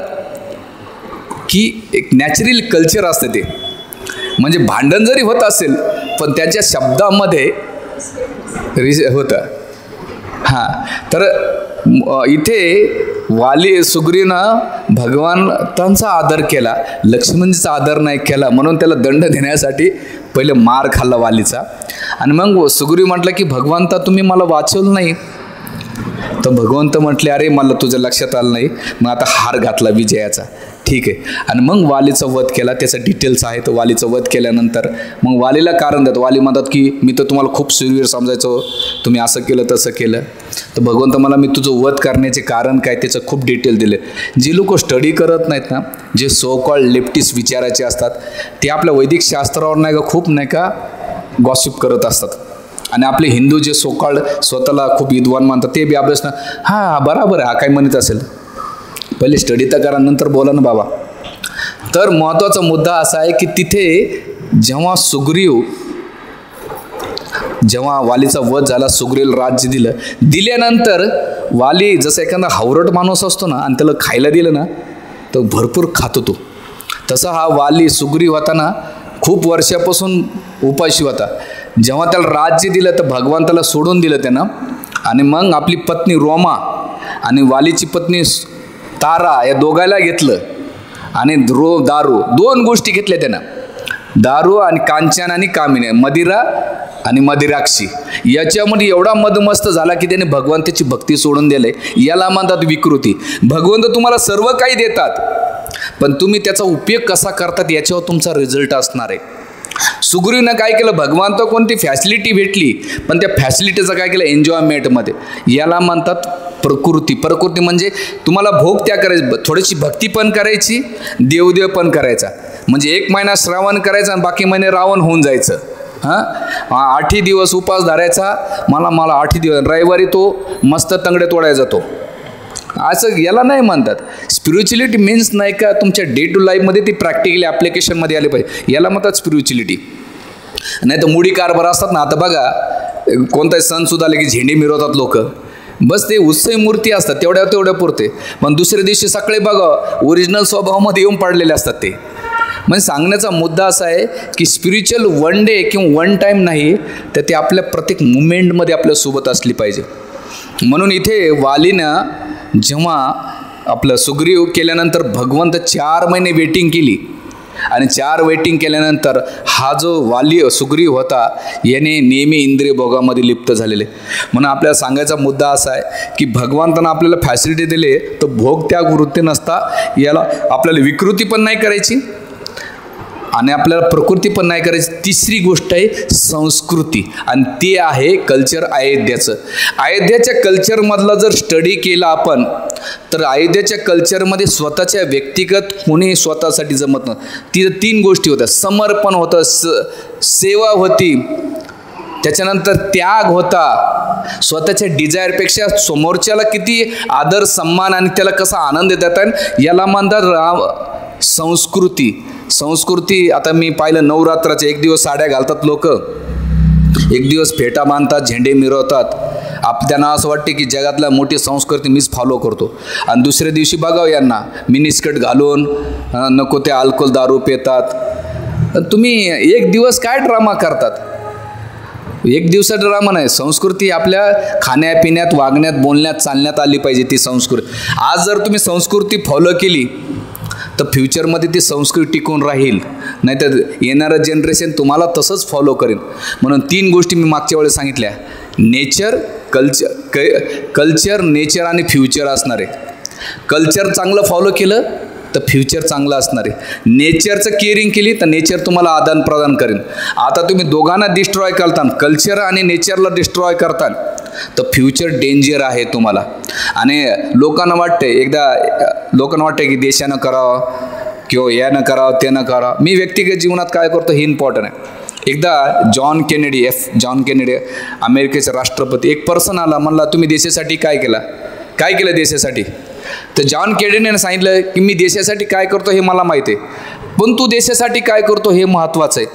की एक नॅचरल कल्चर असतं ते. म्हणजे भांडण जरी होत असेल पण त्याच्या शब्दामध्ये होतं. हां, तर इथे सुग्रीवनं भगवंतांचा आदर केला, लक्ष्मणजीचा आदर नाही केला, म्हणून त्याला दंड देण्यासाठी पहिले मार खाल्ला वालीचा. आणि मग सुग्रीव म्हटलं की भगवंता तुम्ही मला वाचवलं नाही. तर भगवंत म्हटले अरे मला तुझं लक्षात आलं नाही, मग आता हार घातला विजयाचा. ठीक आहे. आणि मग वालीचा वध केला. त्याचं डिटेल्स आहे. तर वालीचा वध केल्यानंतर मग वालीला कारण देतात. वाली म्हणतात की मी तर तुम्हाला खूप सुरवीर समजायचो, तुम्ही असं केलं तसं केलं. तर भगवंत मला मी तुझं वध करण्याचे कारण काय त्याचं खूप डिटेल दिले. जे लोक स्टडी करत नाहीत ना, जे सो कॉल्ड लेफ्टिस्ट विचाराचे असतात, ते आपल्या वैदिक शास्त्रावर नाही का खूप नाही का गॉसिप करत असतात. आणि आपले हिंदू जे सो कॉल्ड स्वतःला खूप विद्वान मानतात ते बी अभ्यास ना, हां बराबर आहे, हा काय म्हणत असेल. पहिले स्टडी तर करा, नंतर बोला ना बाबा. तर महत्त्वाचा मुद्दा असा आहे की तिथे जेव्हा वालीचा वध झाला, सुग्रीवला राज्य दिल्यानंतर वाली जसं एखादा हावरट माणूस असतो ना आणि त्याला खायला दिलं ना तर भरपूर खातो तो, तसा हा वाली सुग्रीव होता ना खूप वर्षापासून उपाशी होता. जेव्हा त्याला राज्य दिलं तर भगवंताला सोडून दिलं त्यानं. आणि मग आपली पत्नी रोमा आणि वालीची पत्नी तारा या दोघायला घेतलं आणि दारू, दोन गोष्टी घेतल्या त्यानं, दारू आणि कांचन आणि कामिनी, मदिरा आणि मदिराक्षी. याच्यामध्ये एवढा मदमस्त झाला की त्याने भगवंताची भक्ती सोडून दिले. याला म्हणतात विकृती. भगवंत तुम्हाला सर्व काही देतात पण तुम्ही त्याचा उपयोग कसा करतात याच्यावर तुमचा रिझल्ट असणार आहे. सुग्रीवनं काय केलं, भगवंत कोणती फॅसिलिटी भेटली पण त्या फॅसिलिटीचं काय केलं एन्जॉयमेंटमध्ये. याला म्हणतात प्रकृती म्हणजे तुम्हाला भोग त्या करायची, थोडीशी भक्ती पण करायची, देवदेव पण करायचा. म्हणजे 1 महिना श्रावण करायचा आणि बाकी महिने रावण होऊन जायचं. 8 दिवस उपास धरायचा, मला 8 दिवस, रविवारी तो मस्त तंगडे तोडायला जातो. असं याला नाही म्हणतात. स्पिरिच्युअलिटी मीन्स नाही का तुमच्या डे टू लाईफमध्ये ती प्रॅक्टिकली ॲप्लिकेशनमध्ये आले पाहिजे, याला म्हणतात स्पिरिच्युअलिटी. नाही तर मुडी कारभार असतात ना. आता बघा कोणताही सण सुद्धा आले की झेंडे मिरवतात लोक, बस ते उत्सवी मूर्ती असतात तेवढ्या पुरते. पण दुसऱ्या दिवशी सकाळी बघा ओरिजिनल स्वभावामध्ये येऊन पडलेले असतात ते. म्हणजे सांगण्याचा मुद्दा असा आहे की स्पिरिच्युअल वन डे किंवा वन टाईम नाही, तर ते आपल्या प्रत्येक मुमेंटमध्ये आपल्यासोबत असली पाहिजे. म्हणून इथे वालीनं जेव्हा आपलं सुग्रीव केल्यानंतर भगवंत 4 महिने वेटिंग केली आणि 4 वेटिंग केल्यानंतर हा जो सुग्रीव होता याने नेहमी इंद्रिय भोगामध्ये लिप्त झालेले. म्हणून आपल्याला सांगायचा मुद्दा असा आहे की भगवंतानं आपल्याला फॅसिलिटी दिली तर भोग त्याग वृत्ती नसता, याला आपल्याला विकृती पण नाही करायची आणि आपल्याला प्रकृती पण नाही करायची. तिसरी गोष्ट आहे संस्कृती, आणि ते आहे कल्चर अयोध्याचं. अयोध्याच्या कल्चरमधला जर स्टडी केला आपण तर अयोध्याच्या कल्चरमध्ये स्वतःच्या व्यक्तिगत कोणी स्वतःसाठी जमत नव्हतं. तिथं 3 गोष्टी होत्या. समर्पण होतं, सेवा होती, त्याच्यानंतर त्याग होता. स्वतःच्या डिझायरपेक्षा समोरच्याला किती आदर सन्मान आणि त्याला कसा आनंद देतात आहे याला म्हणतात संस्कृती. संस्कृती आता मी पाहिलं नवरात्राचे 1 दिवस साड्या घालतात लोक, 1 दिवस फेटा बांधतात, झेंडे मिरवतात. त्यांना असं वाटते की जगातल्या मोठी संस्कृती मीच फॉलो करतो, आणि दुसऱ्या दिवशी बघावं यांना मिनिस्कर्ट घालून नको ते अल्कोहोल दारू पितात. तुम्ही 1 दिवस काय ड्रामा करतात? 1 दिवसा ड्रामा नाही. संस्कृती आपल्या खाण्यापिण्यात, वागण्यात, बोलण्यात, चालण्यात आली पाहिजे ती संस्कृती. आज जर तुम्ही संस्कृती फॉलो केली तर फ्युचरमध्ये ती संस्कृती टिकून राहील, नाहीतर येणारं जनरेशन तुम्हाला तसंच फॉलो करेल. म्हणून 3 गोष्टी मी मागच्या वेळेस सांगितल्या. नेचर, कल्चर, नेचर आणि फ्युचर असणार आहे. कल्चर चांगलं फॉलो केलं तर फ्युचर चांगलं असणार आहे. नेचरचं केअरिंग केली तर नेचर तुम्हाला आदान प्रदान करेल. आता तुम्ही दोघांना डिस्ट्रॉय करता, कल्चर आणि नेचरला डिस्ट्रॉय करता, तर फ्युचर डेंजर आहे तुम्हाला. आणि लोकांना वाटते की देशानं करावं किंवा यानं करावं त्यानं करावं. मी व्यक्तिगत जीवनात काय करतो हे इम्पॉर्टंट आहे. एकदा जॉन केनेडी अमेरिकेचे राष्ट्रपती, एक पर्सन आला, म्हणला तुम्ही देशासाठी काय केलं देशासाठी? तर जॉन केनेडीने सांगितलं की मी देशासाठी काय करतो हे मला माहिती आहे, पण तू देशासाठी काय करतो हे महत्त्वाचं आहे.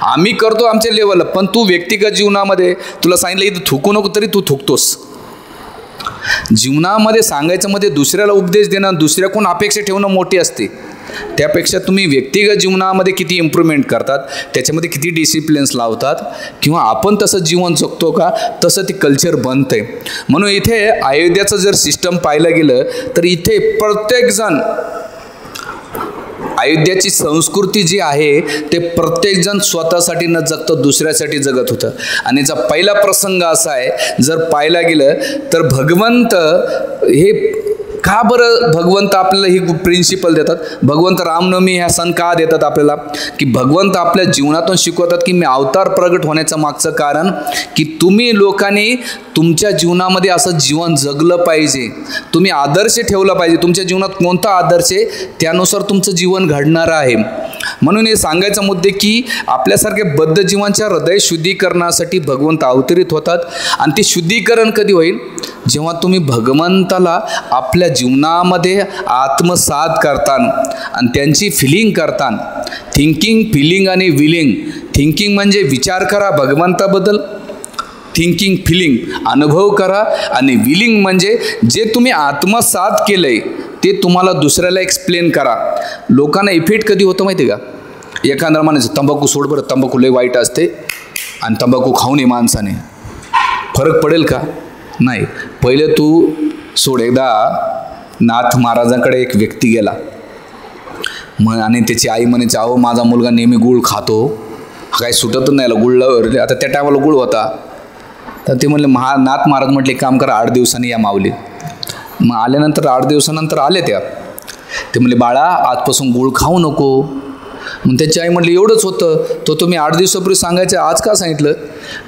आम्ही करतो आमच्या लेवलला, पण तू व्यक्तिगत जीवनामध्ये तुला सांगितलं इथं थुकू नको तरी तू थुकतोस. जीवनामध्ये सांगायचं मध्ये दुसऱ्याला उपदेश देणं, दुसऱ्याकडून अपेक्षा ठेवणं मोठी असते. त्यापेक्षा तुम्ही व्यक्तिगत जीवनामध्ये किती इम्प्रूव्हमेंट करतात, त्याच्यामध्ये किती डिसिप्लिन्स लावतात, किंवा आपण तसं जीवन जगतो का, तसं ते कल्चर बनतं आहे. म्हणून इथे अयोध्याचं जर सिस्टम पाहिलं गेलं तर इथे प्रत्येकजण अयोध्याची संस्कृती जी आहे ते प्रत्येकजण स्वतःसाठी न जगता दुसऱ्यासाठी जगत होतं. आणि याचा पहिला प्रसंग असा आहे, जर पाहायला गेलं तर भगवंत हे का बरं भगवंत आपल्याला ही प्रिन्सिपल देतात? भगवंत रामनवमी ह्या सण का देतात आपल्याला? की भगवंत आपल्या जीवनातून शिकवतात की मी अवतार प्रगट होण्याचं मागचं कारण की तुम्ही लोकांनी तुमच्या जीवनामध्ये असं जीवन जगलं पाहिजे, तुम्ही आदर्श ठेवला पाहिजे. तुमच्या जीवनात कोणता आदर्श आहे त्यानुसार तुमचं जीवन घडणार आहे. म्हणून हे सांगायचा मुद्दे की आपल्यासारख्या बद्ध जीवांच्या हृदय शुद्धीकरणासाठी भगवंत अवतरित होतात. आणि ते शुद्धीकरण कधी होईल? जेव्हा तुम्ही भगवंताला आपल्या जीवनामध्ये आत्मसात करता आणि त्यांची फिलिंग करता. थिंकिंग, फिलिंग आणि विलिंग. थिंकिंग म्हणजे विचार करा भगवंताबद्दल, थिंकिंग फिलिंग अनुभव करा, आणि विलिंग म्हणजे जे तुम्ही आत्मसात केलं आहे ते तुम्हाला दुसऱ्याला एक्सप्लेन करा. लोकांना इफेक्ट कधी होतं माहिती आहे का? एखादा म्हणायचं तंबाखू सोड बरं, तंबाखू लय वाईट असते आणि तंबाखू खाऊ नये माणसाने, फरक पडेल का? नाही. पहिले तू सोड. एकदा नाथ महाराजांकडे एक व्यक्ती गेला आणि त्याची आई म्हणायची, अहो माझा मुलगा नेहमी गुळ खातो, काही सुटत नाही याला गुळ. आता त्या टायमाला गुळ होता. तर ते म्हणले नाथ महाराज म्हटले काम करा, 8 दिवसांनी या माऊली. मग आल्यानंतर 8 दिवसानंतर आले त्या. ते म्हणले बाळा आजपासून गुळ खाऊ नको. मग त्याची आई म्हटली एवढंच होतं, तो तुम्ही 8 दिवसापूर्वी सांगायचं, आज का सांगितलं?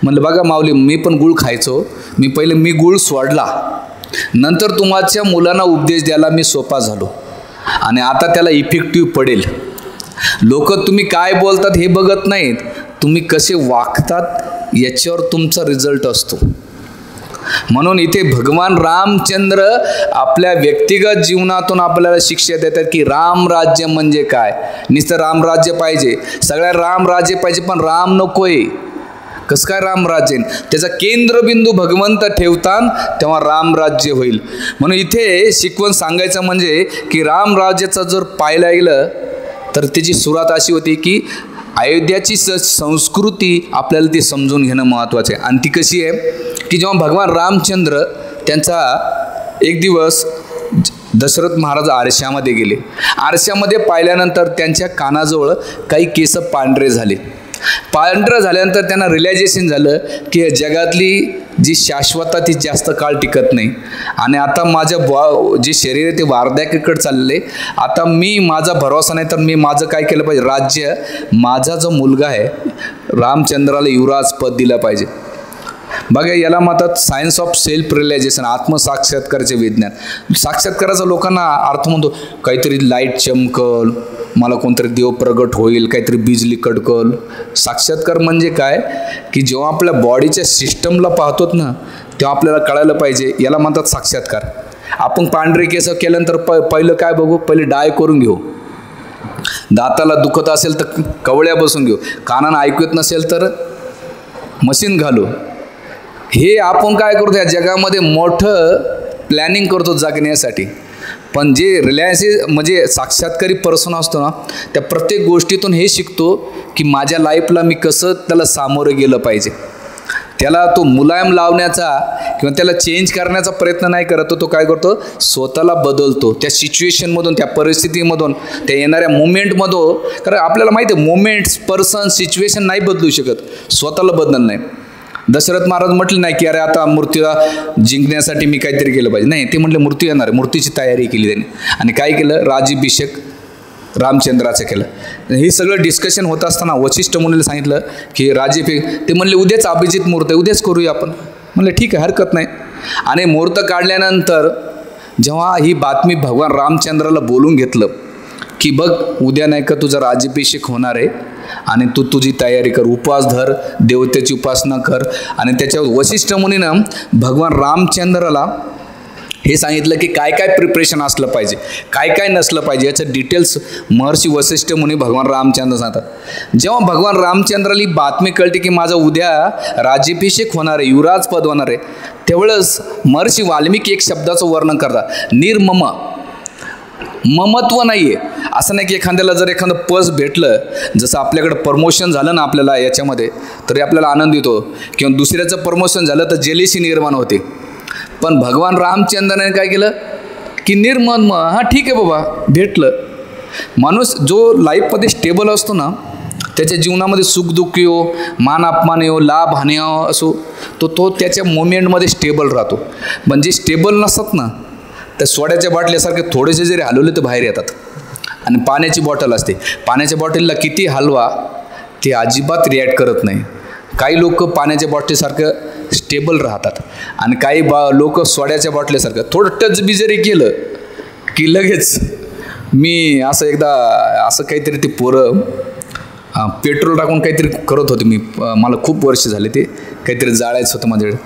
म्हणलं बघा माऊली, मी पण गुळ खायचो, मी गुळ सोडला, नंतर तुमच्या मुलांना उपदेश द्यायला मी सोपा झालो आणि आता त्याला इफेक्टिव्ह पडेल. लोक तुम्ही काय बोलतात हे बघत नाहीत, तुम्ही कसे वागतात याच्यावर तुमचा रिझल्ट असतो. म्हणून इथे भगवान रामचंद्र आपल्या व्यक्तिगत जीवनातून आपल्याला शिक्षा देतात की रामराज्य म्हणजे काय. नुसतं रामराज्य पाहिजे, सगळ्या रामराज्य पाहिजे, पण राम नकोय. कसं काय रामराज्य? त्याचा केंद्रबिंदू भगवंत ठेवतात तेव्हा रामराज्य होईल. म्हणून इथे शिकवण सांगायचं म्हणजे की रामराज्याचं जर पाहायला गेलं तर त्याची सुरुवात अशी होती की अयोध्याची संस्कृती आपल्याला ती समजून घेणं महत्त्वाचं आहे. आणि ती कशी आहे की जेव्हा भगवान रामचंद्र त्यांचा एक दिवस दशरथ महाराज आरशामध्ये गेले. आरशामध्ये पाहिल्यानंतर त्यांच्या कानाजवळ काही केस पांढरे झाले. पांढरं झाल्यानंतर त्यांना रिअलायझेशन झालं की जगातली जी शाश्वता ती जास्त काळ टिकत नाही आणि आता माझं जे शरीर आहे ते वार्धक्याकडे चालले. आता मी माझा भरोसा नाही तर मी माझं काय केलं पाहिजे, राज्य माझा जो मुलगा आहे रामचंद्राला युवराज पद दिलं पाहिजे. बघा याला म्हणतात सायन्स ऑफ सेल्फ रिअलायझेशन, आत्मसाक्षात्कारचे विज्ञान. साक्षात्काराचा लोकांना अर्थ म्हणतो काहीतरी लाईट चमकल, मला कोणतरी देव प्रगट होईल, काहीतरी बिजली कडकल. साक्षात्कार म्हणजे काय की जेव्हा आपल्या बॉडीच्या सिस्टमला पाहतोत ना तेव्हा आपल्याला कळायला पाहिजे, याला म्हणतात साक्षात्कार. आपण पांढरे केस केल्यानंतर पहिलं काय बघू, पहिले डाय करून घेऊ. दाताला दुखत असेल तर कवळ्या बसून घेऊ, कानानं ऐकू येत नसेल तर मशीन घालू. हे आपण काय करतो या जगामध्ये मोठं प्लॅनिंग करतो जगण्यासाठी. पण जे रिलायन्स म्हणजे साक्षात्कारी पर्सन असतो ना त्या प्रत्येक गोष्टीतून हे शिकतो की माझ्या लाईफला मी कसं त्याला सामोरं गेलं पाहिजे. त्याला तो मुलायम लावण्याचा किंवा त्याला चेंज करण्याचा प्रयत्न नाही करत, तो काय करतो स्वतःला बदलतो त्या सिच्युएशनमधून, त्या परिस्थितीमधून, त्या येणाऱ्या मोमेंटमधून. कारण आपल्याला माहिती आहे मोमेंट्स, पर्सन, सिच्युएशन नाही बदलू शकत, स्वतःला बदल नाही. दशरथ महाराज म्हटले नाही की अरे आता मूर्तीला जिंकण्यासाठी मी काहीतरी केलं पाहिजे, नाही, ते म्हटले मूर्ती येणार आहे, मूर्तीची तयारी केली त्यांनी. आणि काय केलं, राज्याभिषेक रामचंद्राचं केलं. हे सगळं डिस्कशन होत असताना वशिष्ठ मुनीला सांगितलं की राज्याभिषेक, ते म्हणले उद्याच अभिजित मुहूर्त आहे, उद्याच करूया आपण. म्हणलं ठीक आहे, हरकत नाही. आणि मुहूर्त काढल्यानंतर जेव्हा ही बातमी भगवान रामचंद्राला बोलून घेतलं की बघ उद्या नाही का तुझा राज्याभिषेक होणार आहे आणि तू तुझी तयारी कर, उपवास धर, देवतेची उपासना कर. आणि त्याच्यावर वशिष्ठ मुनीनं भगवान रामचंद्राला हे सांगितलं की काय काय प्रिपरेशन असलं पाहिजे, काय काय नसलं पाहिजे, याचं डिटेल्स महर्षी वशिष्ठ मुनी भगवान रामचंद्र सांगतात. जेव्हा भगवान रामचंद्राला ही बातमी कळते की माझा उद्या राज्याभिषेक होणार आहे, युवराज पद होणार आहे, तेवढंच महर्षी वाल्मिकी एक शब्दाचं वर्णन करतात, निर्मम. ममत्व नाही आहे. असं नाही की एखाद्याला जर एखादं पद भेटलं, जसं आपल्याकडं प्रमोशन झालं ना आपल्याला याच्यामध्ये तरी आपल्याला आनंद येतो, किंवा दुसऱ्याचं प्रमोशन झालं तर जेलिसी निर्माण होते. पण भगवान रामचंद्राने काय केलं की निर्मम, हां ठीक आहे बाबा भेटलं. माणूस जो लाईफमध्ये स्टेबल असतो ना त्याच्या जीवनामध्ये सुखदुःख येऊ, मान अपमान येऊ, लाभ हानी असो, तो त्याच्या मोमेंटमध्ये स्टेबल राहतो. पण जे स्टेबल नसतात ना त्या सोड्याच्या बाटल्यासारखे थोडेसे जरी हलवले तर बाहेर येतात. आणि पाण्याची बॉटल असते, पाण्याच्या बॉटलला किती हलवा ते अजिबात रिॲक्ट करत नाही. काही लोक पाण्याच्या बॉटलीसारखं स्टेबल राहतात आणि काही लोक सोड्याच्या बॉटलीसारखं थोडं टच बी जरी केलं की लगेच. मी असं एकदा असं काहीतरी ते पोरं पेट्रोल टाकून काहीतरी करत होते, मला खूप वर्ष झाले, ते काहीतरी जाळायचं होतं माझ्याकडे,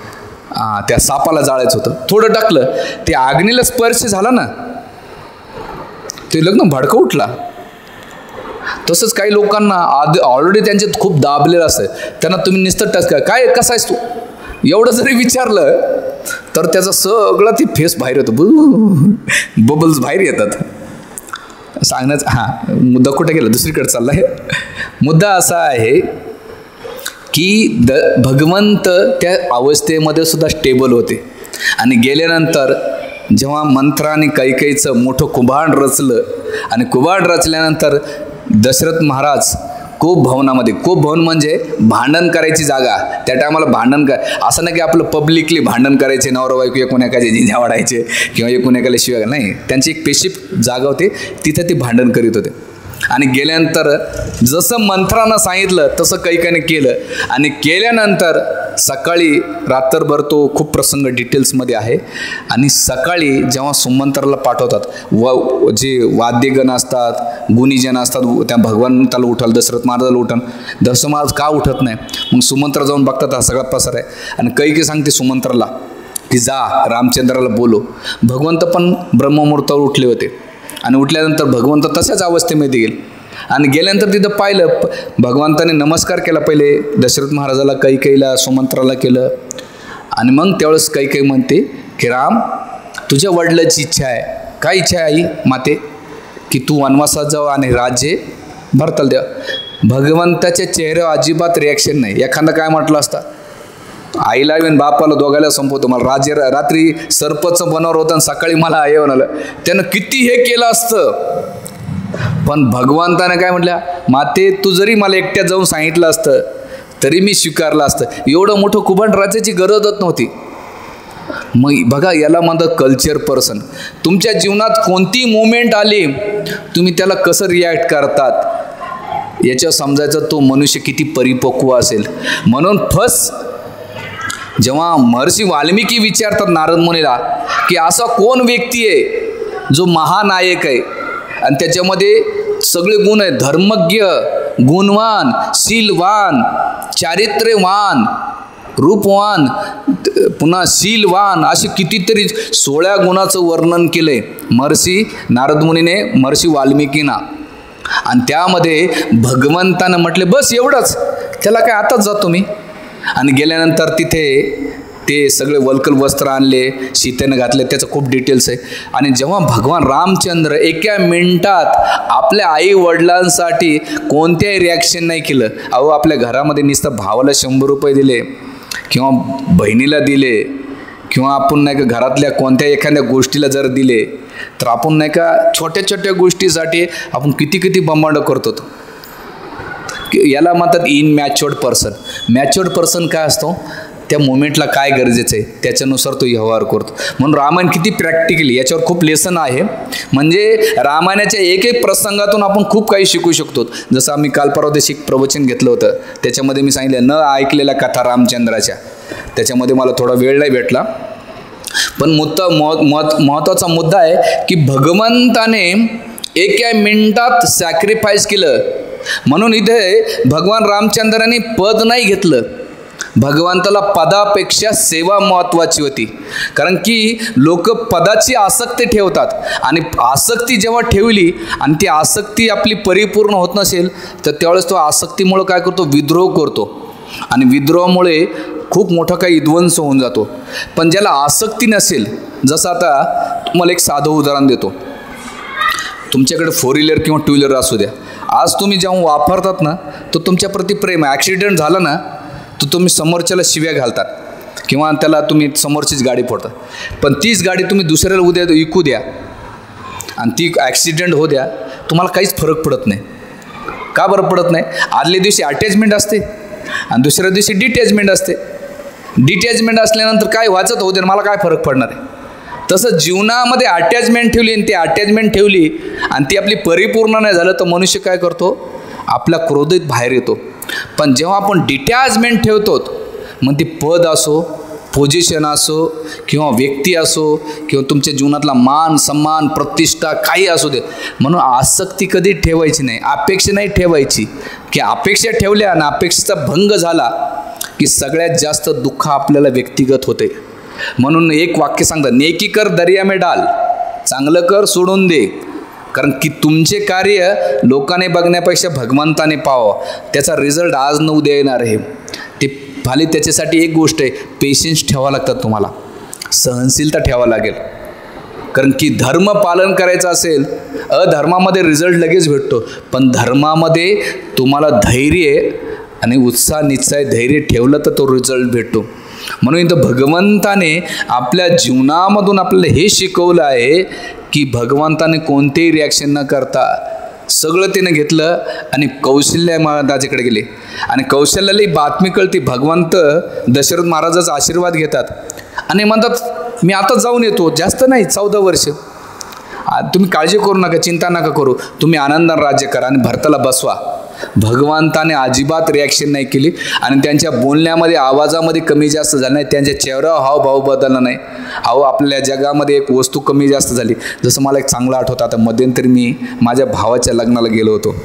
त्या सापाला जाळायचं होतं, थोडं टाकलं ते अग्नीला स्पर्श झाला ना ते लग्न भडकं उठला. तसंच काही लोकांना ऑलरेडी त्यांच्यात खूप दाबलेलं असतं, त्यांना तुम्ही नुसतं टच काय कसा आहेस तू एवढं जरी विचारलं तर त्याचं सगळं ते फेस बाहेर येतं, बबल्स बाहेर येतात. सांगण्याचं मुद्दा कुठे गेला, दुसरीकडे चालला आहे. मुद्दा असा आहे की भगवंत त्या अवस्थेमध्ये सुद्धा स्टेबल होते आणि गेल्यानंतर जेव्हा मंत्राने कैकेयीचं मोठं कुभांड रचलं आणि कुभांड रचल्यानंतर दशरथ महाराज कोप भवनामध्ये, कोप भवन म्हणजे भांडण करायची जागा, त्या टायमाला भांडण असं नाही की आपलं पब्लिकली भांडण करायचे, नवरा बायको एकूण एकाचे जिंजा वाढायचे किंवा एकूण एकाला शिवाय, नाही, त्यांची एक स्पेसिफिक जागा होती, तिथं ते भांडण करीत होते. आणि गेल्यानंतर जसं मंत्रानं सांगितलं तसं कैकेयीने केलं आणि केल्यानंतर सकाळी रात्रभर तो खूप प्रसंग डिटेल्समध्ये आहे. आणि सकाळी जेव्हा सुमंत्राला पाठवतात, जे वाद्यगण असतात, गुणीजन असतात, त्या भगवंताला उठाल, दशरथ महाराजाला उठाल, दशरथ महाराज का उठत नाही, मग सुमंत्र जाऊन बघतात हा सगळा पसार आहे. आणि कैकेयी सांगते सुमंत्राला की जा रामचंद्राला बोलो. भगवंत पण ब्रह्ममुहूर्तावर उठले होते आणि उठल्यानंतर भगवंत तशाच अवस्थेमध्ये गेले आणि गेल्यानंतर तिथं पाहिलं, भगवंताने नमस्कार केला पहिले दशरथ महाराजाला, कैकेयीला, सुमंत्राला केलं. आणि मग त्यावेळेस कैकेयी म्हणते की राम तुझ्या वडिलांची इच्छा आहे, काय इच्छा आहे आई माते, की तू वनवासात जाऊ आणि राज्य भरताल द्या. भगवंताच्या चेहऱ्यावर अजिबात रिॲक्शन नाही. एखादा काय म्हटलं असता, आईला येऊन बापाला दोघायला संपवतो, मला राज्य रात्री सर्पचं बनवर होतं आणि सकाळी मला हे म्हणालं, त्यानं किती हे केलं असतं पण भगवंताने काय म्हटलं, माते तू जरी मला एकट्यात जाऊन सांगितलं असतं तरी मी स्वीकारलं असतं, एवढं मोठं कुबंड राज्याची गरजच नव्हती. मग बघा, याला म्हणतात कल्चर पर्सन. तुमच्या जीवनात कोणती मुवमेंट आली, तुम्ही त्याला कसं रिॲक्ट करतात याच्यावर समजायचं तो मनुष्य किती परिपक्व असेल. म्हणून फर्स्ट जेव्हा महर्षी वाल्मिकी विचारतात नारद मुनीला की असा कोण व्यक्ती आहे जो महानायक आहे आणि त्याच्यामध्ये सगळे गुण आहेत, धर्मज्ञ, गुणवान, शीलवान, चारित्र्यवान, रूपवान, पुन्हा शीलवान, असे कितीतरी 16 गुणाचं वर्णन केलंय महर्षी नारद मुनीने महर्षी वाल्मिकींना. आणि त्यामध्ये भगवंतानं म्हटले बस एवढंच, त्याला काय आताच जातो मी. आणि गेल्यानंतर तिथे ते सगळे वल्कल वस्त्र आणले, सीतेनं घातले, त्याचं खूप डिटेल्स आहे. आणि जेव्हा भगवान रामचंद्र एका मिनिटात आपल्या आई वडिलांसाठी कोणत्याही रिॲक्शन नाही केलं. अहो, आपल्या घरामध्ये नुसतं भावाला 100 रुपये दिले किंवा बहिणीला दिले किंवा आपण नाही का घरातल्या कोणत्या एखाद्या गोष्टीला जर दिले तर आपण नाही का छोट्या छोट्या गोष्टीसाठी आपण किती किती बंबांड करतो. याला म्हणतात इनमॅच्युअर्ड पर्सन. मॅच्युअर्ड पर्सन काय असतो, त्या मोमेंटला काय गरजेचं आहे त्याच्यानुसार तो व्यवहार करतो. म्हणून रामायण किती प्रॅक्टिकली, याच्यावर खूप लेसन आहे. म्हणजे रामायणाच्या एक एक प्रसंगातून आपण खूप काही शिकू शकतो. जसं आम्ही काल परवा दिवशी प्रवचन घेतलं होतं, त्याच्यामध्ये मी सांगितलं न ऐकलेल्या कथा रामचंद्राच्या, त्याच्यामध्ये मला थोडा वेळ नाही भेटला. पण महत्त्वाचा मुद्दा आहे की भगवंताने एका मिनिटात सॅक्रिफाईस केलं. म्हणून इथे भगवान रामचंद्राने पद नाही घेतलं, भगवंताला पदापेक्षा सेवा महत्त्वाची होती. कारण की लोक पदाची आसक्ती ठेवतात आणि आसक्ती जेव्हा ठेवली आणि ती आसक्ती आपली परिपूर्ण होत नसेल तर त्यावेळेस तो आसक्तीमुळे काय करतो, विद्रोह करतो. आणि विद्रोहामुळे खूप मोठा काही विध्वंस होऊन जातो. पण ज्याला आसक्ती नसेल, जसं आता तुम्हाला एक साधं उदाहरण देतो. तुमच्याकडे 4 व्हीलर किंवा 2 व्हीलर असू द्या, आज तुम्ही जेव्हा वापरतात ना तर तुमच्याप्रती प्रेम आहे. ॲक्सिडेंट झाला ना तर तुम्ही समोरच्याला शिव्या घालतात किंवा त्याला तुम्ही समोरचीच गाडी फोडतात. पण तीच गाडी तुम्ही दुसऱ्याला उद्या विकू द्या आणि ती ॲक्सिडेंट होऊ द्या, तुम्हाला काहीच फरक पडत नाही. का बरं पडत नाही? आदल्या दिवशी अटॅचमेंट असते आणि दुसऱ्या दिवशी डिटॅचमेंट असते. डिटॅचमेंट असल्यानंतर काय व्हायचं होऊ दे, मला काय फरक पडणार आहे. तसं जीवनामध्ये अटॅचमेंट ठेवली आणि ती अटॅचमेंट ठेवली आणि ती आपली परिपूर्ण नाही झालं तर मनुष्य काय करतो, आपल्या क्रोधित बाहेर येतो. पण जेव्हा आपण डिटॅचमेंट ठेवतो, मग ती पद असो, पोझिशन असो किंवा व्यक्ती असो किंवा तुमच्या जीवनातला मान सन्मान प्रतिष्ठा काही असू दे, म्हणून आसक्ती कधी ठेवायची नाही, अपेक्षा नाही ठेवायची. की अपेक्षा ठेवल्या आणि अपेक्षेचा भंग झाला की सगळ्यात जास्त दुःख आपल्याला व्यक्तिगत होते. म्हणून एक वाक्य सांगतात, नेकी कर दर्या में डाल, चांगलं कर सोडून दे. कारण की तुमचे कार्य लोकांनी बघण्यापेक्षा भगवंताने पाहावं, त्याचा रिझल्ट आज न उद्या येणार आहे. ते खाली त्याच्यासाठी एक गोष्ट आहे, पेशन्स ठेवावं लागतात, तुम्हाला सहनशीलता ठेवावं लागेल. कारण की धर्म पालन करायचं असेल, अधर्मामध्ये रिझल्ट लगेच भेटतो, पण धर्मामध्ये तुम्हाला धैर्य आणि उत्साह निश्चय धैर्य ठेवलं तर तो रिझल्ट भेटतो. म्हणून इथं भगवंताने आपल्या जीवनामधून आपल्याला हे शिकवलं आहे की भगवंताने कोणतेही रिॲक्शन न करता सगळं त्यानं घेतलं आणि कौशल्य महाराजाकडे गेले. आणि कौशल्याला बातमी कळती, भगवंत दशरथ महाराजाचा आशीर्वाद घेतात आणि म्हणतात मी आता जाऊन येतो, जास्त नाही 14 वर्ष, तुम्ही काळजी करू नका, चिंता नका करू, तुम्ही आनंदाने राज्य करा आणि भरताला बसवा. भगवंताने अजिबात रिॲक्शन नाही केली आणि त्यांच्या बोलण्यामध्ये आवाजामध्ये कमी जास्त झालं नाही, त्यांच्या चेहऱ्यावर हावभाव बदलला नाही. अहो, आपल्या जगामध्ये एक वस्तू कमी जास्त झाली. जसं मला एक चांगलं आठवतं, आता मध्यंतरी मी माझ्या भावाच्या लग्नाला गेलो होतो,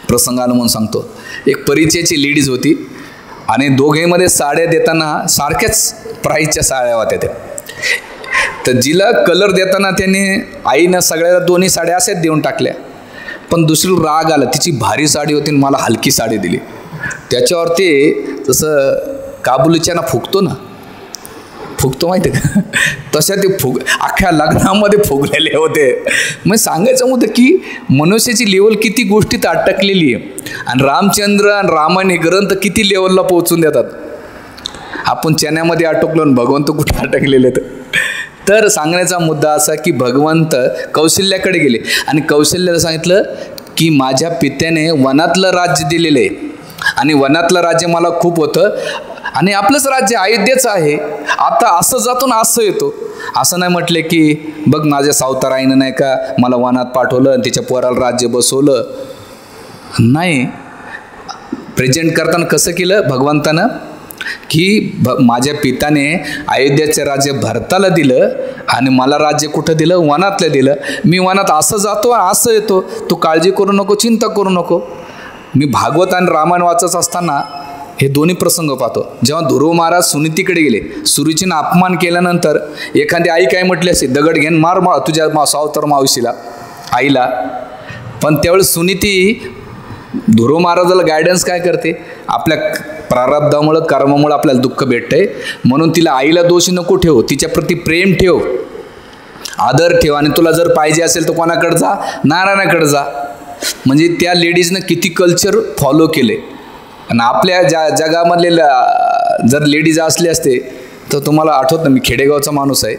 प्रसंगानं म्हणून सांगतो. एक परिचयाची लेडीज होती आणि दोघेमध्ये साड्या देताना सारख्याच प्राईसच्या साड्या होत्या त्या. तर जिला कलर देताना त्याने आईनं सगळ्याला दोन्ही साड्या असेच देऊन टाकल्या. पण दुसरी राग आला, तिची भारी साडी होती आणि मला हलकी साडी दिली. त्याच्यावर ते जसं काबुलीच्याना फुगतो ना, फुगतो माहिती आहे का, तशा ते अख्ख्या लग्नामध्ये फुगलेले होते. मग सांगायचं होतं की मनुष्याची लेवल किती गोष्टीत अटकलेली आहे. आणि रामचंद्र आणि रामायण हे ग्रंथ किती लेवलला पोहोचून देतात. आपण चण्यामध्ये अटकलो आणि भगवंत कुठे अटकलेले. तर सांगण्याचा मुद्दा असा की भगवंत कौशल्याकडे गेले आणि कौशल्याला सांगितलं की माझ्या पित्याने वनातलं राज्य दिलेलं आहे आणि वनातलं राज्य मला खूप होतं आणि आपलंच राज्य अयोध्येचं आहे, आता असं जातो ना असं येतो. असं नाही म्हटले की बघ माझ्या सावताराईनं नाही का मला वनात पाठवलं आणि तिच्या पोराला राज्य बसवलं. नाही, प्रेझेंट करताना कसं केलं भगवंतानं की माझ्या पिताने अयोध्याचे राज्य भरताला दिलं आणि मला राज्य कुठं दिलं, वनातलं दिलं. मी वनात असं जातो असं येतो, तू काळजी करू नको, चिंता करू नको. मी भागवत आणि रामायण वाचत असताना हे दोन्ही प्रसंग पाहतो. जेव्हा ध्रुव महाराज सुनीतीकडे गेले, सुरुचीनं अपमान केल्यानंतर एखादी आई काय म्हटली असे, दगड घेऊन मार तुझ्या सावतर मावशीला आईला. पण त्यावेळेस सुनीती ध्रुव महाराजाला गायडन्स काय करते, आपल्या प्रारब्धामुळं कर्मामुळं आपल्याला दुःख भेटतंय म्हणून तिला आईला दोषी नको ठेव, तिच्याप्रती प्रेम ठेव, आदर ठेव आणि तुला जर पाहिजे असेल तर कोणाकडे जा, नारायणाकडे जा. म्हणजे त्या लेडीजनं किती कल्चर फॉलो केले. आणि आपल्या जगामधले जर लेडीज असले असते तर तुम्हाला आठवत ना, मी खेडेगावचा माणूस आहे,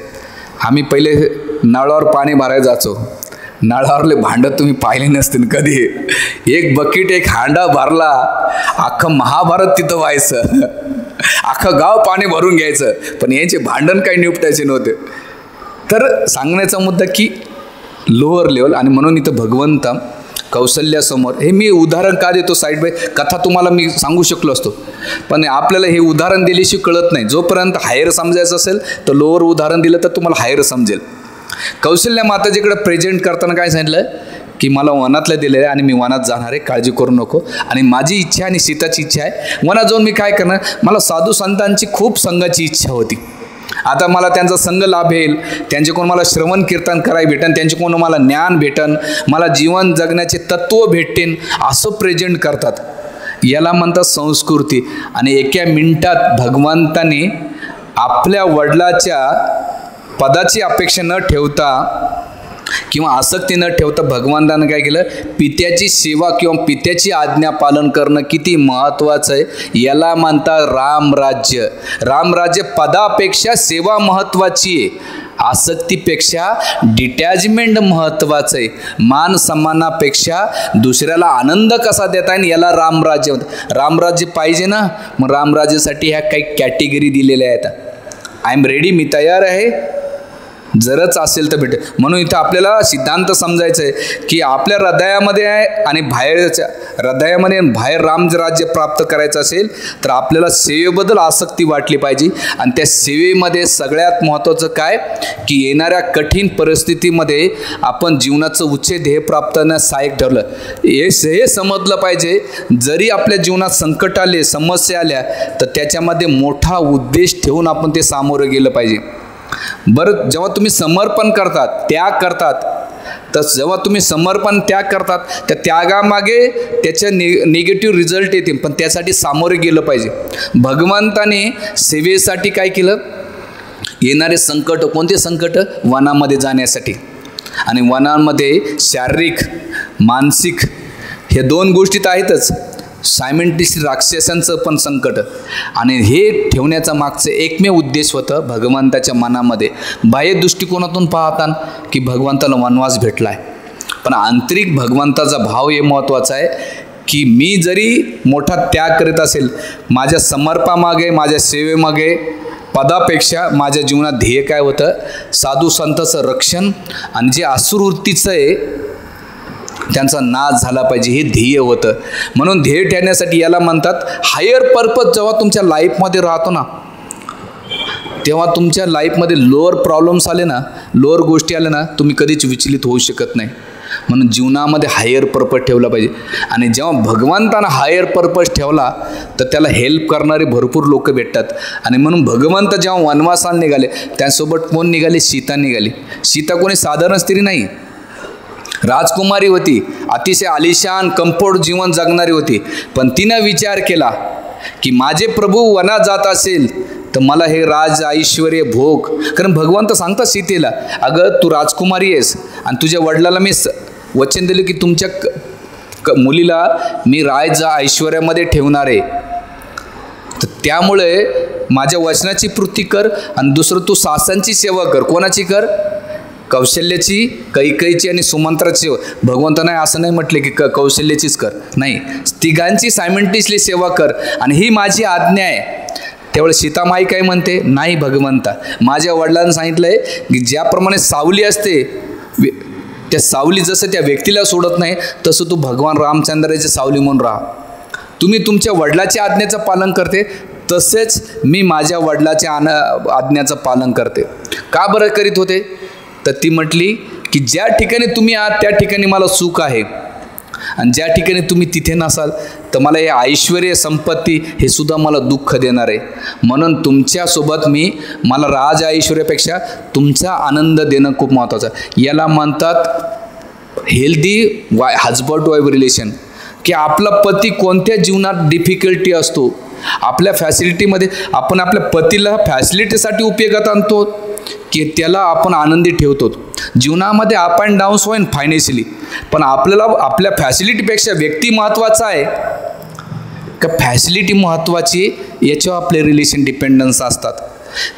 आम्ही पहिले नळावर पाणी भरायला जायचो. नळावरले भांडं तुम्ही पाहिले नसतील कधी. एक बकेट एक हांडा भरला, अख्खं महाभारत तिथं व्हायचं, अख्खं गाव पाणी भरून घ्यायचं, पण यांचे भांडण काही निपटायचे नव्हते. तर सांगण्याचा मुद्दा की लोअर लेवल. आणि म्हणून इथं भगवंत कौशल्यासमोर, हे मी उदाहरण का देतो साईड बाय, कथा तुम्हाला मी सांगू शकलो असतो पण आपल्याला हे उदाहरण दिल्याशिवाय कळत नाही. जोपर्यंत हायर समजायचं असेल तर लोअर उदाहरण दिलं तर तुम्हाला हायर समजेल. कौशल्या माताजीकडे प्रेझेंट करताना काय सांगितलं की मला वनातलं दिलं आहे आणि मी वनात जाणार आहे, काळजी करू नको. आणि माझी इच्छा आणि सीताची इच्छा आहे, वनात जाऊन मी काय करणार, मला साधू संतांची खूप संघाची इच्छा होती. आता मला त्यांचा संघ लाभेल, त्यांच्याकडून मला श्रवण कीर्तन करायला भेटेन, त्यांच्याकडून मला ज्ञान भेटन, मला जीवन जगण्याचे तत्त्व भेटेन, असं प्रेझेंट करतात. याला म्हणतात संस्कृती. आणि एका मिनिटात भगवंताने आपल्या वडिलाच्या पदाची अपेक्षा न ठेवता किंवा आसक्ती न ठेवता भगवंतानं काय केलं, पित्याची सेवा किंवा पित्याची आज्ञा पालन करणं किती महत्त्वाचं आहे. याला म्हणतात रामराज्य. रामराज्य पदापेक्षा सेवा महत्त्वाची आहे, आसक्तीपेक्षा डिटॅचमेंट महत्त्वाचं आहे, मान सन्मानापेक्षा दुसऱ्याला आनंद कसा देता येईल याला रामराज्य म्हणतात. रामराज्य पाहिजे ना, मग रामराज्यासाठी ह्या काही कॅटेगरी दिलेल्या आहेत. आय एम रेडी, मी तयार आहे, जरच असेल तर भेटेल. म्हणून इथं आपल्याला सिद्धांत समजायचं आहे की आपल्या हृदयामध्ये आहे आणि बाहेरच्या हृदयामध्ये बाहेर रामराज्य प्राप्त करायचं असेल तर आपल्याला सेवेबद्दल आसक्ती वाटली पाहिजे. आणि त्या सेवेमध्ये सगळ्यात महत्त्वाचं काय की येणाऱ्या कठीण परिस्थितीमध्ये आपण जीवनाचं उच्च ध्येय प्राप्त करण्यास सहाय्यक ठरलं. हे समजलं पाहिजे, जरी आपल्या जीवनात संकट आले, समस्या आल्या तर त्याच्यामध्ये मोठा उद्देश ठेवून आपण ते सामोरं गेलं पाहिजे. बरं, जेव्हा तुम्ही समर्पण करतात, त्याग करतात, तर जेव्हा तुम्ही समर्पण त्याग करतात त्या त्यागामागे त्याच्या निगेटिव्ह रिझल्ट येतील, पण त्यासाठी सामोरे गेलं पाहिजे. भगवंताने सेवेसाठी काय केलं, येणारे संकट, कोणते संकट, वनामध्ये जाण्यासाठी. आणि वनामध्ये शारीरिक मानसिक हे दोन गोष्टी तर आहेतच, सायमेंटिस राक्षसांचं पण संकट. आणि हे ठेवण्याचा मागचं एकमेव उद्देश होतं भगवंताच्या मनामध्ये. बाह्य दृष्टिकोनातून पाहताना की भगवंताला वनवास भेटला आहे, पण आंतरिक भगवंताचा भाव हे महत्त्वाचा आहे की मी जरी मोठा त्याग करीत असेल, माझ्या समर्पणामागे, माझ्या सेवेमागे पदापेक्षा माझ्या जीवनात ध्येय काय होतं, साधू संतांचं रक्षण आणि जे असुरवृत्तीचं आहे त्यांचा नाश झाला पाहिजे, हे ध्येय होतं. म्हणून ध्येय ठेवण्यासाठी याला म्हणतात हायर पर्पज. जेव्हा तुमच्या लाईफमध्ये राहतो ना, तेव्हा तुमच्या लाईफमध्ये लोअर प्रॉब्लेम्स आले ना, लोअर गोष्टी आल्या ना, तुम्ही कधीच विचलित होऊ शकत नाही. म्हणून जीवनामध्ये हायर पर्पज ठेवला पाहिजे. आणि जेव्हा भगवंतानं हायर पर्पज ठेवला तर त्याला हेल्प करणारे भरपूर लोक भेटतात. आणि म्हणून भगवंत जेव्हा वनवासाला निघाले, त्यासोबत कोण निघाले, सीता निघाली. सीता कोणी साधारण स्त्री नाही, राजकुमारी होती, अतिशय आलिशान कम्फर्ट जीवन जगणारी होती. पण तिनं विचार केला की माझे प्रभू वनात जात असेल तर मला हे राज ऐश्वर्य भोग, कारण भगवंत सांगतात सीतेला, अगं तू राजकुमारी आहेस आणि तुझ्या वडिलाला मी वचन दिलं की तुमच्या मुलीला मी राज ऐश्वर्यामध्ये ठेवणार आहे. तर त्यामुळे माझ्या वचनाची पूर्ती कर, आणि दुसरं तू सासांची सेवा कर. कोणाची कर? कौशल्याची, कैकेयीची आणि सुमंत्राची. भगवंताने असं नाही म्हटले की कौशल्याचीच कर, नाही, तिघांची सायमल्टेनियसली सेवा कर, आणि ही माझी आज्ञा आहे. त्यावेळेस सीतामाई काय म्हणते? नाही भगवंता, माझ्या वडिलांनी सांगितलंय की ज्याप्रमाणे सावली असते, त्या सावली जसं त्या व्यक्तीला सोडत नाही, तसं तू भगवान रामचंद्राची सावली म्हणून राहा. तुम्ही तुमच्या वडिलाच्या आज्ञेचं पालन करते, तसेच मी माझ्या वडिलाच्या आज्ञेचं पालन करते. का बरं करीत होते? तर ती म्हटली की ज्या ठिकाणी तुम्ही आहात त्या ठिकाणी मला सुख आहे, आणि ज्या ठिकाणी तुम्ही तिथे नसाल तर मला हे ऐश्वर्य संपत्ती हे सुद्धा मला दुःख देणार आहे. म्हणून तुमच्यासोबत मला राज ऐश्वर्यापेक्षा तुमचा आनंद देणं खूप महत्त्वाचं आहे. याला म्हणतात हेल्दी हजबंड वाईफ रिलेशन. की आपला पती कोणत्या जीवनात डिफिकल्टी असतो, आपल्या फॅसिलिटीमध्ये आपण आपल्या पतीला फॅसिलिटीसाठी उपयोगात आणतो की त्याला आपण आनंदी ठेवतो. जीवनामध्ये अप अँड डाऊन्स होईन फायनान्शियली, पण आपल्याला आपल्या फॅसिलिटीपेक्षा व्यक्ती महत्त्वाचा आहे का फॅसिलिटी महत्त्वाची, याच्यावर आपले रिलेशन डिपेंडन्स असतात.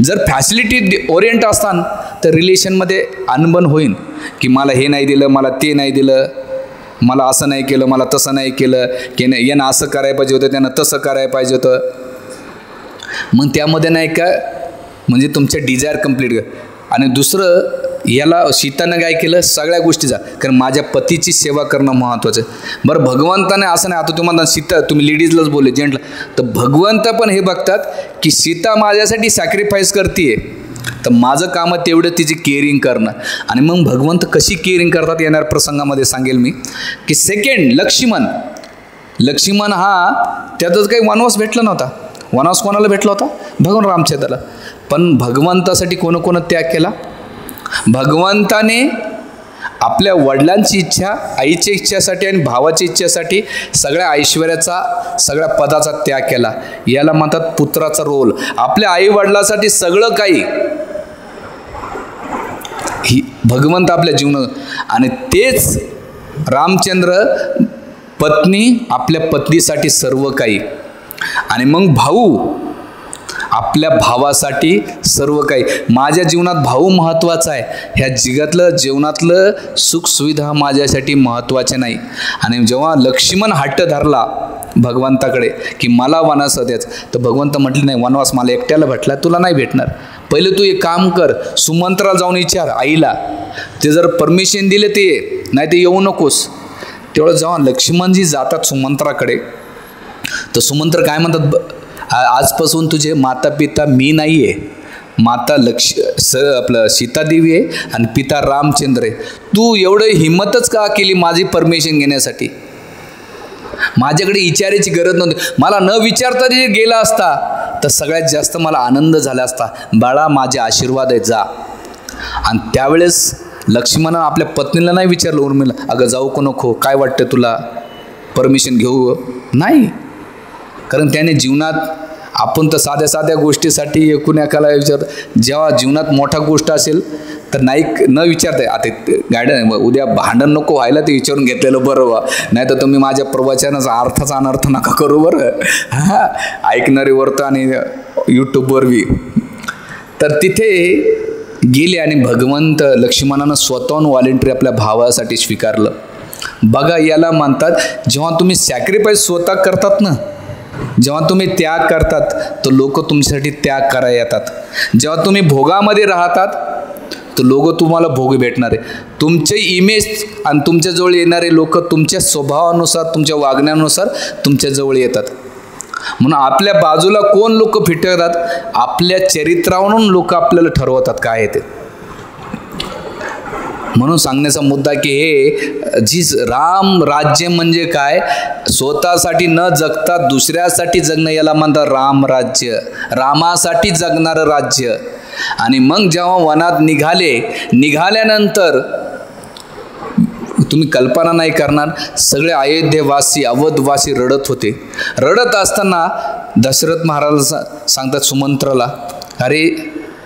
जर फॅसिलिटी ओरिएंट असतात तर रिलेशनमध्ये अनबन होईन की मला हे नाही दिलं, मला ते नाही दिलं, मला असं नाही केलं, मला तसं नाही केलं, की यानं असं करायला पाहिजे होतं, त्यानं तसं करायला पाहिजे होतं. मग त्यामध्ये नाही का म्हणजे तुमचं डिझायर कंप्लीट कर. आणि दुसरं याला सीतानं काय केलं? सगळ्या गोष्टीचा, कारण माझ्या पतीची सेवा करणं महत्त्वाचं आहे. बरं भगवंताने असं नाही, आता तुम्हाला सीता, तुम्ही लेडीजलाच बोलले जेंटला, तर भगवंत पण हे बघतात की सीता माझ्यासाठी सॅक्रिफाईस करते, तर माझं काम तेवढं तिची केअरिंग करणं. आणि मग भगवंत कशी केअरिंग करतात येणाऱ्या प्रसंगामध्ये सांगेल मी. की सेकंड लक्ष्मण हा त्यातच काही वनवास भेटला नव्हता. वनवास कोणाला भेटला होता? भगवान रामचंद्राला. पण भगवंतासाठी कोण त्याग केला? भगवंताने आपल्या वडिलांची इच्छा, आईच्या इच्छेसाठी आणि भावाच्या इच्छेसाठी सगळ्या ऐश्वर्याचा, सगळ्या पदाचा त्याग केला. याला म्हणतात पुत्राचा रोल. आपल्या आई वडिलांसाठी सगळं काही ही भगवंत आपल्या जीवनात. आणि तेच रामचंद्र पत्नी आपल्या पत्नीसाठी सर्व काही. आणि मग भाऊ आपल्या भावासाठी सर्व काही. माझ्या जीवनात भाऊ महत्त्वाचा आहे, ह्या जगातलं जीवनातलं सुखसुविधा माझ्यासाठी महत्त्वाचे नाही. आणि जेव्हा लक्ष्मण हट्ट धरला भगवंताकडे की मला वनवास द्यायचं, तर भगवंत म्हटले नाही, वनवास मला एकट्याला भेटला, तुला नाही भेटणार. पहिले तू एक काम कर, सुमंत्राला जाऊन विचार आईला, ते जर परमिशन दिले ते ये, नाही ते येऊ नकोस. तेवढं जेव्हा लक्ष्मणजी जातात सुमंत्राकडे, तर सुमंत्र काय म्हणतात? आजपासून तुझे माता पिता मी नाही आहे, माता आपलं सीतादेवी आहे आणि पिता रामचंद्र आहे. तू एवढं हिंमतच का केली माझी परमिशन घेण्यासाठी? माझ्याकडे विचारायची गरज नव्हती. मला न विचारता जे गेला असता तर सगळ्यात जास्त मला आनंद झाला असता. बाळा माझे आशीर्वाद आहे, जा. आणि त्यावेळेस लक्ष्मणानं आपल्या पत्नीला नाही विचारलं उर्मिला, अगं जाऊ को नको, काय वाटतं तुला, परमिशन घेऊ? नाही. कारण त्याने जीवनात, आपण तर साध्या साध्या गोष्टीसाठी एकूण एकाला विचारतो, जेव्हा जीवनात मोठा गोष्ट असेल तर न विचारता, आता गायडन उद्या भांडण नको व्हायला ते विचारून घेतलेलं बरं व्हा, नाही तर तुम्ही माझ्या प्रवचनाचा अर्थाचा अनर्थ नका करू बरं. हां, ऐकणारे वर्त आणि यूट्यूबवर बी. तर तिथे गेले आणि भगवंत लक्ष्मणानं स्वतःहून व्हॉलेंटरी आपल्या भावासाठी स्वीकारलं. बघा, याला म्हणतात जेव्हा तुम्ही सॅक्रिफाईस स्वतः करतात ना, जेव्हा तुम्ही त्याग करतात तर लोक तुमच्यासाठी त्याग करायला येतात. जेव्हा तुम्ही भोगामध्ये राहतात तर लोक तुम्हाला भोग भेटणार आहे. तुमचे इमेज आणि तुमच्याजवळ येणारे लोक तुमच्या स्वभावानुसार, तुमच्या वागण्यानुसार तुमच्याजवळ येतात. म्हणून आपल्या बाजूला कोण लोक फिटवतात? आपल्या चरित्रावरून लोक आपल्याला ठरवतात काय आहे ते. म्हणून सांगण्याचा मुद्दा की हे जी राम राज्य म्हणजे काय, स्वतःसाठी न जगता दुसऱ्यासाठी जगणं, याला म्हणतात राम राज्य, रामासाठी जगणारं राज्य. आणि मग जेव्हा वनात निघाल्यानंतर तुम्ही कल्पना नाही करणार, सगळे अयोध्येवासी, अवधवासी रडत होते. रडत असताना दशरथ महाराज सांगतात सुमंत्राला, अरे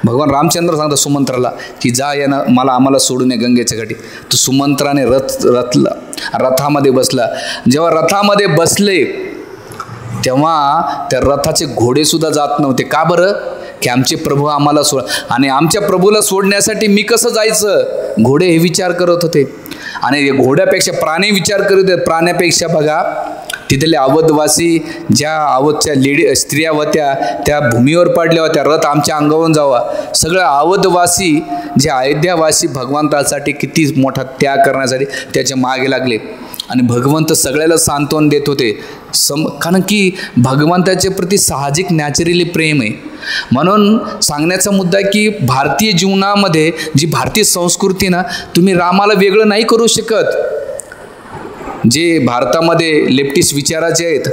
भगवान रामचंद्र सांगतात सुमंत्राला की जा यानं आम्हाला सोडून ये गंगेच्या घाटी. तर सुमंत्राने रथामध्ये बसला. जेव्हा रथामध्ये बसले तेव्हा त्या रथाचे घोडेसुद्धा जात नव्हते. का बरं? की आमचे प्रभू आम्हाला सोड, आणि आमच्या प्रभूला सोडण्यासाठी मी कसं जायचं? घोडे हे विचार करत होते. आणि घोड्यापेक्षा प्राणी विचार करत होते. प्राण्यापेक्षा बघा तिथले अवधवासी, ज्या अवधच्या स्त्रिया होत्या त्या भूमीवर पडल्या होत्या, रथ आमच्या अंगावरून जावा. सगळं अवधवासी जे अयोध्यावासी भगवंतासाठी किती मोठा त्याग करण्यासाठी त्याच्या मागे लागले. आणि भगवंत सगळ्याला सांत्वन देत होते. कारण की भगवंताच्या प्रती साहजिक नॅचरली प्रेम आहे. म्हणून सांगण्याचा मुद्दा आहे की भारतीय जीवनामध्ये जी भारतीय संस्कृती ना, तुम्ही रामाला वेगळं नाही करू शकत. जे भारतामध्ये लेफ्टिस्ट विचाराचे आहेत,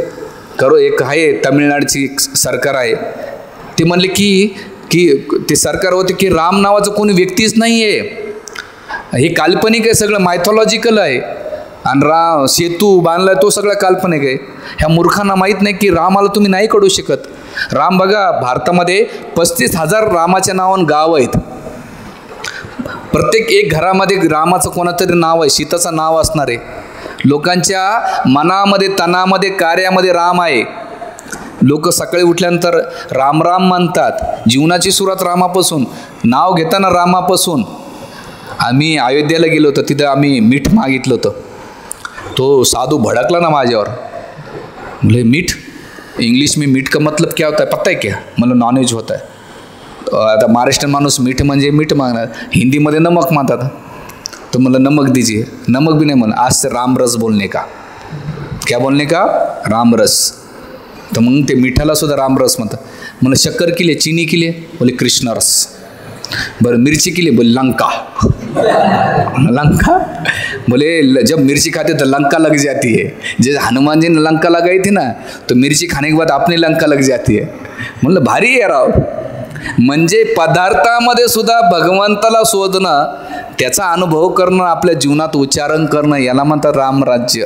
एक आहे तामिळनाडूची सरकार आहे, ते म्हणले की ते सरकार होते की राम नावाचं कोणी व्यक्तीच नाही आहे, हे काल्पनिक आहे, सगळं मायथॉलॉजिकल आहे. आणि सेतू बांधला तो सगळं काल्पनिक आहे. ह्या मूर्खांना माहीत नाही की रामाला तुम्ही नाही काढू शकत. राम बघा, भारतामध्ये 35,000 रामाच्या नावानं गाव आहेत. प्रत्येक एक घरामध्ये रामाचं कोणातरी नाव आहे, सीताचं नाव असणार आहे. लोकांच्या मनामध्ये, तनामध्ये, कार्यामध्ये राम आहे. लोक सकाळी उठल्यानंतर राम राम म्हणतात. जीवनाची सुरुवात रामापासून, नाव घेताना रामापासून. आम्ही अयोध्येला गेलो होतो, तिथं आम्ही मीठ मागितलं होतं. तो साधू भडकला ना माझ्यावर, बोले मीठ, इंग्लिश में मीठ का मतलब क्या होता है पता है क्या? मतलब नॉनव्हेज होता है. आता महाराष्ट्रीयन माणूस मीठ म्हणजे मीठ मागणार, हिंदीमध्ये नमक म्हणतात. तो मतलब नमक दीजिए, नमक भी नहीं बोलना, आज से राम रस बोलने का. क्या बोलने का? राम रस. तर मग ते मिठाला सुद्धा राम रस म्हणतात. मला शक्कर के लिए, चीनी के लिए बोले कृष्ण रस. बरं मिर्ची के लिए बोले लंका. लंका बोले जब मिर्ची खाते तो लंका लग जाती है. जैसे हनुमान जी ने लंका लगाई थी ना, तो मिर्ची खाने के बाद अपनी लंका लग जाती है. म्हणलं भारी आहे राव. म्हणजे पदार्थामध्ये सुद्धा भगवंताला शोधणं, त्याचा अनुभव करणं, आपल्या जीवनात उच्चारण करणं, याला म्हणतात रामराज्य.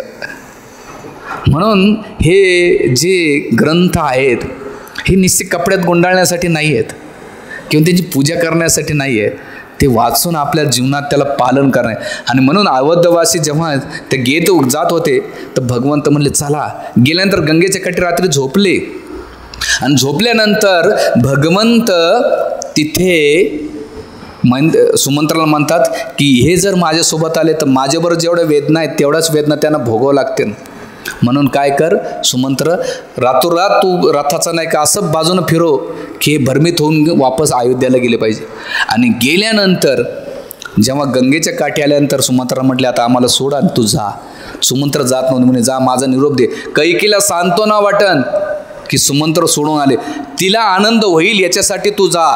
म्हणून हे जे ग्रंथ आहेत हे निश्चित कपड्यात गुंडाळण्यासाठी नाही आहेत किंवा त्यांची पूजा करण्यासाठी नाही आहे. ते वाचून आपल्या जीवनात त्याला पालन करणे. आणि म्हणून अवधवासी जेव्हा ते जात होते तर भगवंत म्हणले चला. गेल्यानंतर गंगेच्या काठी रात्री झोपले. आणि झोपल्यानंतर भगवंत तिथे सुमंत्राला म्हणतात की हे जर माझ्यासोबत आले तर माझ्याबरोबर जेवढ्या वेदना आहेत तेवढ्याच वेदना त्यांना भोगावं लागतील. म्हणून काय कर सुमंत्र, रातोरात तू रथाचा नाही का असं बाजूनं फिरो की भ्रमित होऊन वापस अयोध्याला गेले पाहिजे. आणि गेल्यानंतर जेव्हा गंगेच्या काठी आल्यानंतर सुमंत्राला म्हटले आता आम्हाला सोड आणि तू जा. सुमंत्र जात नव्हते, म्हणे जा माझा निरोप दे. कैकेयीला सांत्वना वाटन की सुमंत्र सोडून आले, तिला आनंद होईल याच्यासाठी तू जा.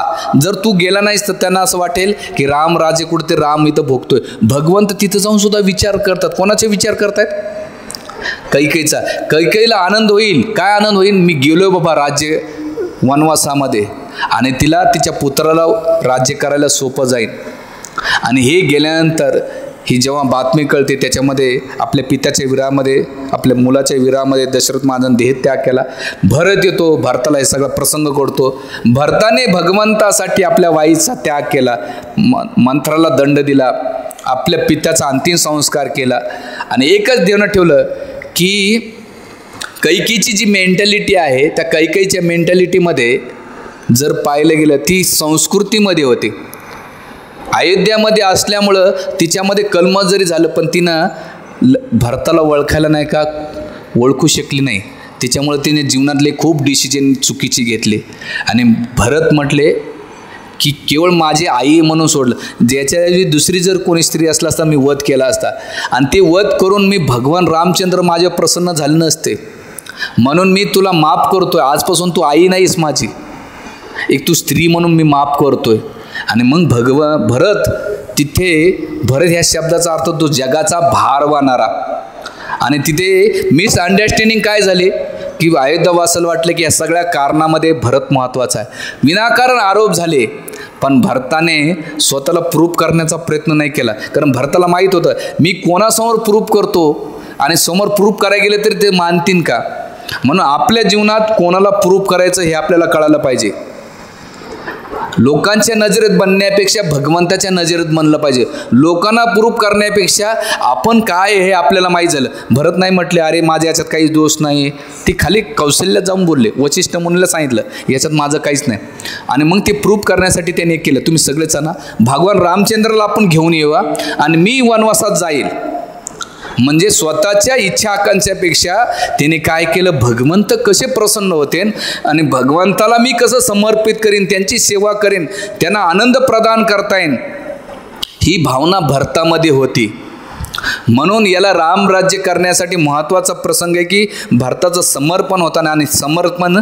जर तू गेला नाहीस तर त्यांना असं वाटेल की राम राजे कुठे, राम इथं भोगतोय. भगवंत तिथं जाऊन सुद्धा विचार करतात. कोणाचे विचार करतायत? कैकेयीचा. कैकेयीला आनंद होईल. काय आनंद होईल? मी गेलोय बाबा राज्य वनवासामध्ये, आणि तिला तिच्या पुत्राला राज्य करायला सोपं जाईल. आणि हे गेल्यानंतर ही जेव्हा बातमी कळते, त्याच्यामध्ये आपल्या पित्याच्या विरामध्ये, आपल्या मुलाच्या विरामध्ये दशरथ महाराजांनी देहत्याग केला. भरत येतो, भरताला हे सगळा प्रसंग कळतो. भरताने भगवंतासाठी आपल्या वाईचा त्याग केला, मंत्राला दंड दिला, आपल्या पित्याचा अंतिम संस्कार केला. आणि एकच ध्यानात ठेवलं की कैकेयीची जी मेंटॅलिटी आहे त्या कैकेयीच्या मेंटॅलिटीमध्ये जर पाहिलं गेलं ती संस्कृतीमध्ये होती. अयोध्यामध्ये असल्यामुळं तिच्यामध्ये कलमत जरी झालं पण तिनं भरताला ओळखायला नाही का ओळखू शकली नाही. त्याच्यामुळे तिने जीवनातले खूप डिसिजन चुकीची घेतली. आणि भरत म्हटले की केवळ माझी आई म्हणून सोडलं, ज्याच्या दुसरी जर कोणी स्त्री असला असता मी वध केला असता. आणि ते वध करून मी भगवान रामचंद्र माझ्या प्रसन्न झाले नसते. म्हणून मी तुला माफ करतोय. आजपासून तू आई नाहीस माझी, एक तू स्त्री म्हणून मी माफ करतोय. आणि मग भरत ह्या शब्दाचा अर्थ तो जगाचा भार वाहणारा. आणि तिथे मिसअंडरस्टँडिंग काय झाली की अयोध्यावासाला वाटलं की या सगळ्या कारणामध्ये भरत महत्त्वाचा आहे. विनाकारण आरोप झाले, पण भरताने स्वतःला प्रूफ करण्याचा प्रयत्न नाही केला. कारण भरताला माहीत होतं मी कोणासमोर प्रूफ करतो आणि समोर प्रूफ करायला गेले तरी ते मानतील का. म्हणून आपल्या जीवनात कोणाला प्रूफ करायचं हे आपल्याला कळायला पाहिजे. लोकांच्या नजरेत बनण्यापेक्षा भगवंताच्या नजरेत बनलं पाहिजे. लोकांना प्रूफ करण्यापेक्षा आपण काय हे आपल्याला माहीत झालं. भरत नाही म्हटले अरे माझ्या याच्यात काहीच दोष नाही, ती खाली कौशल्यात जाऊन बोलले. वशिष्ठ मुनीला सांगितलं याच्यात माझं काहीच नाही, आणि मग ते प्रूफ करण्यासाठी त्यांनी केलं. तुम्ही सगळेच ना भगवान रामचंद्राला आपण घेऊन येवा आणि मी वनवासात जाईल, म्हणजे स्वतःच्या इच्छा आकांक्षापेक्षा त्याने काय केलं, भगवंत कसे प्रसन्न होते आणि भगवंताला मी कसं समर्पित करीन, त्यांची सेवा करेन, त्यांना आनंद प्रदान करता येईन, ही भावना भरतामध्ये होती. म्हणून याला रामराज्य करण्यासाठी महत्त्वाचा प्रसंग आहे की भरताचं समर्पण होताना. आणि समर्पण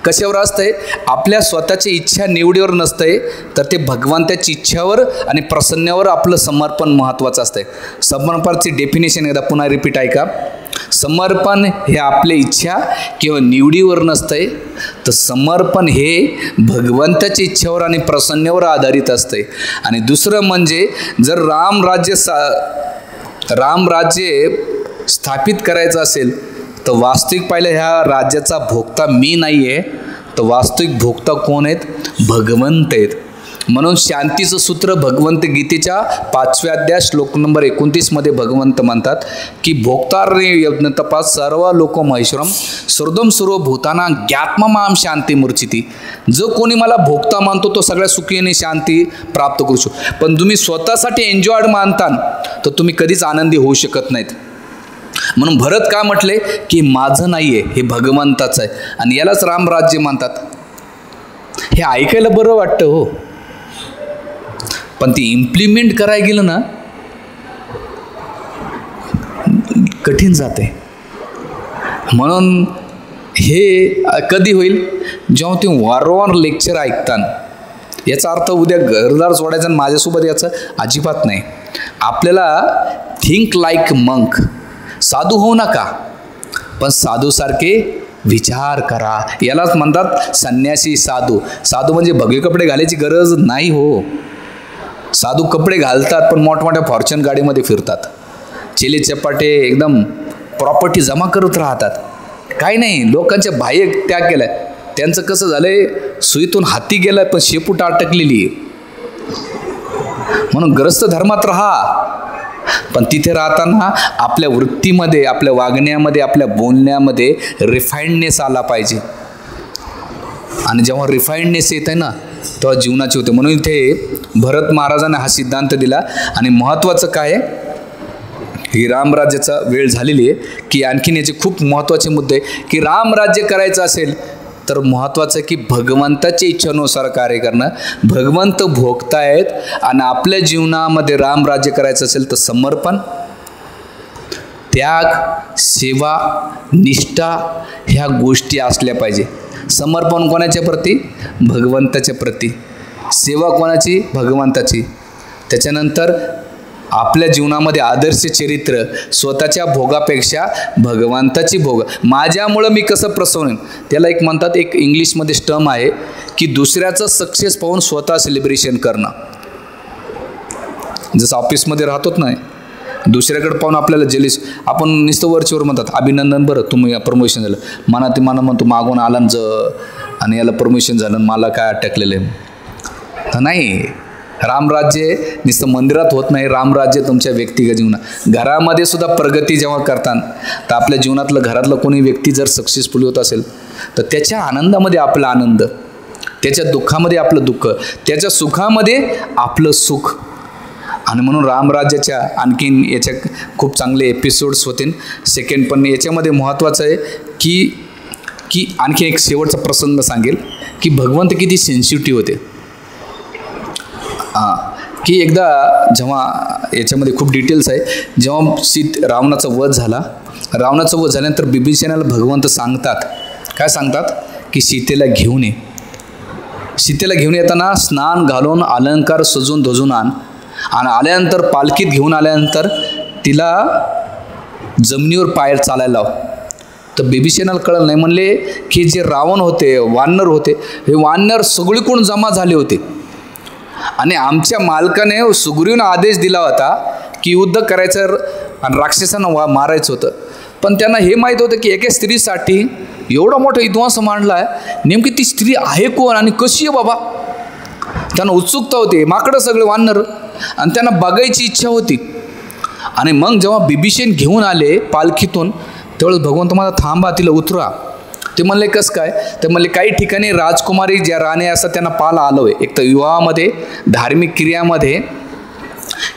कशावर असतंय, आपल्या स्वतःची इच्छा निवडीवर नसतंय, तर ते भगवंताची इच्छावर आणि प्रसन्नावर आपलं समर्पण महत्त्वाचं असतंय. समर्पणाची डेफिनेशन एकदा पुन्हा रिपीट ऐका. समर्पण हे आपल्या इच्छा किंवा निवडीवर नसतंय, तर समर्पण हे भगवंताच्या इच्छावर आणि प्रसन्नावर आधारित असतंय. आणि दुसरं म्हणजे जर रामराज्य स्थापित करायचं असेल तर वास्तविक पाहिलं ह्या राज्याचा भोक्ता मी नाही आहे, तर वास्तविक भोक्ता कोण आहेत, भगवंत आहेत. म्हणून शांतीचं सूत्र भगवंत गीतेच्या 5व्या अध्याय श्लोक नंबर 29 मध्ये भगवंत म्हणतात की भोक्तारे यज्ञ तपास सर्व लोक महेश्वरम सर्वम सर्व भूताना ज्ञात्मा माम शांती मूर्छिती. जो कोणी मला भोक्ता मानतो तो सगळ्या सुखी आणि शांती प्राप्त करू शकतो. पण तुम्ही स्वतःसाठी एन्जॉयड मानता तर तुम्ही कधीच आनंदी होऊ शकत नाहीत. म्हणून भरत का म्हटले की माझं नाही आहे, हे भगवंताचं आहे, आणि यालाच रामराज्य म्हणतात. हे ऐकायला बरं वाटतं हो, पण ती इम्प्लिमेंट करायला गेलं ना कठीण जाते. म्हणून हे कधी होईल, जेव्हा तुम्ही वारंवार लेक्चर ऐकता. याचा अर्थ उद्या घरदार सोडायचं आणि माझ्यासोबत याचं अजिबात नाही. आपल्याला थिंक लाईक मंक, साधू होऊ नका पण साधूसारखे विचार करा. यालाच म्हणतात संन्यासी साधू. साधू म्हणजे भगवे कपडे घालायची गरज नाही हो. साधू कपडे घालतात पण मोठमोठ्या फॉर्च्युन गाडीमध्ये फिरतात, चिले चपाटे एकदम प्रॉपर्टी जमा करत राहतात. काही नाही, लोकांच्या बाह्य त्याग केलाय. त्यांचं कसं झालंय, सुईतून हाती गेलाय पण शेपूट अटकलेली आहे. म्हणून ग्रस्त धर्मात राहा, पण तिथे राहताना आपल्या वृत्तीमध्ये, आपल्या वागण्यामध्ये, आपल्या बोलण्यामध्ये रिफाईंडनेस आला पाहिजे. आणि जेव्हा रिफाईंडनेस येत आहे ना तेव्हा जीवनाचे होते. म्हणून इथे भरत महाराजांनी हा सिद्धांत दिला. आणि महत्त्वाचं काय आहे, ही रामराज्याचा वेळ झालेली आहे की आणखीन याचे खूप महत्त्वाचे मुद्दे की रामराज्य करायचं असेल तर महत्त्वाचं की भगवंताच्या इच्छेनुसार कार्य करणं. भगवंत भोगतायत आणि आपल्या जीवनामध्ये रामराज्य करायचं असेल तर समर्पण, त्याग, सेवा, निष्ठा ह्या गोष्टी असल्या पाहिजे. समर्पण कोणाच्या प्रती, भगवंताच्या प्रती. सेवा कोणाची, भगवंताची. त्याच्यानंतर आपल्या जीवनामध्ये आदर्श चरित्र, स्वतःच्या भोगापेक्षा भगवंताची भोग. माझ्यामुळं मी कसं प्रसन्न, त्याला एक म्हणतात, एक इंग्लिशमध्ये स्टर्म आहे की दुसऱ्याचं सक्सेस पाहून स्वतः सेलिब्रेशन करणं. जसं ऑफिसमध्ये राहतोच नाही, दुसऱ्याकडे पाहून आपल्याला जेलिस, आपण नुसतं वरचीवर म्हणतात अभिनंदन बरं तुम्ही प्रमोशन झालं, मना ते मना म्हणतो मागून आला आणि याला प्रमोशन झालं, मला काय अटकलेलं आहे. नाही, रामराज्य नुसतं मंदिरात होत नाही, रामराज्य तुमच्या व्यक्तिगत जीवनात. घरामध्ये सुद्धा प्रगती जेव्हा करतात तर आपल्या जीवनातलं घरातलं कोणी व्यक्ती जर सक्सेसफुल होत असेल तर त्याच्या आनंदामध्ये आपला आनंद, त्याच्या दुःखामध्ये आपलं दुःख, त्याच्या सुखामध्ये आपलं सुख. आणि म्हणून रामराज्याच्या आणखीन याच्या खूप चांगले एपिसोड्स होतील. सेकंड पण याच्यामध्ये महत्त्वाचं आहे की आणखी एक शेवटचा प्रसंग सांगेल की भगवंत किती सेन्सिटिव्ह होते. की एकदा जेव्हा याच्यामध्ये खूप डिटेल्स आहे, जेव्हा रावणाचा वध झाला, रावणाचा वध झाल्यानंतर बिभीषणाला भगवंत सांगतात, काय सांगतात की सीतेला घेऊन ये. सीतेला घेऊन येताना स्नान घालून अलंकार सजून धजून आण, आणि आल्यानंतर पालखीत घेऊन आल्यानंतर तिला जमिनीवर पाय चालायला लाव. तर बिभीषणाला कळलं नाही. म्हणले की जे रावण होते, वानर होते, हे वानर सगळीकडून जमा झाले होते आणि आमच्या मालकाने सुग्रीवने आदेश दिला होता की युद्ध करायचं आणि राक्षसांना मारायचं होतं. पण त्यांना हे माहीत होतं की एका स्त्रीसाठी एवढा मोठा विध्वंस मांडला आहे, नेमकी ती स्त्री आहे कोण आणि कशी आहे बाबा. त्यांना उत्सुकता होती, माकडं सगळे वानर, आणि त्यांना बघायची इच्छा होती. आणि मग जेव्हा बिभीषण घेऊन आले पालखीतून, त्यावेळेस भगवंत मला थांबा, तिला उतरा. ते म्हणले कसं काय? ते म्हणले काही ठिकाणी राजकुमारी ज्या राणी असतात त्यांना पाहायला आलो आहे. एक तर विवाहामध्ये, धार्मिक क्रियामध्ये,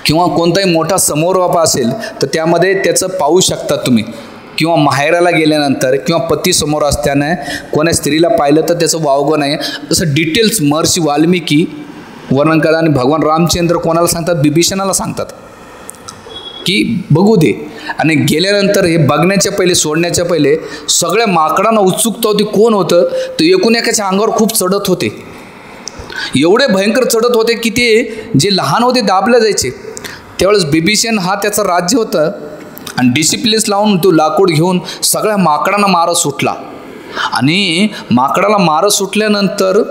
किंवा कोणताही मोठा समारोह असेल तर त्यामध्ये त्याचं पाहू शकता तुम्ही. किंवा माहेराला गेल्यानंतर किंवा पती समोर असताना कोणा स्त्रीला पाहिलं तर त्याचं वावगं नाही, असं डिटेल्स महर्षी वाल्मिकी वर्णन करतात. आणि भगवान रामचंद्र कोणाला सांगतात? बिभीषणाला सांगतात की बघू दे. आणि गेल्यानंतर हे बघण्याच्या पहिले, सोडण्याच्या पहिले सगळ्या माकडांना उत्सुकता होती कोण होतं. तर एकूण एकाच्या अंगावर खूप चढत होते, एवढे भयंकर चढत होते की ते जे लहान होते दाबले जायचे. त्यावेळेस बिभीषण हा त्याचं राज्य होतं, आणि डिसिप्लिन्स लावून तो लाकूड घेऊन सगळ्या माकडांना मारत सुटला. आणि माकडाला मारत सुटल्यानंतर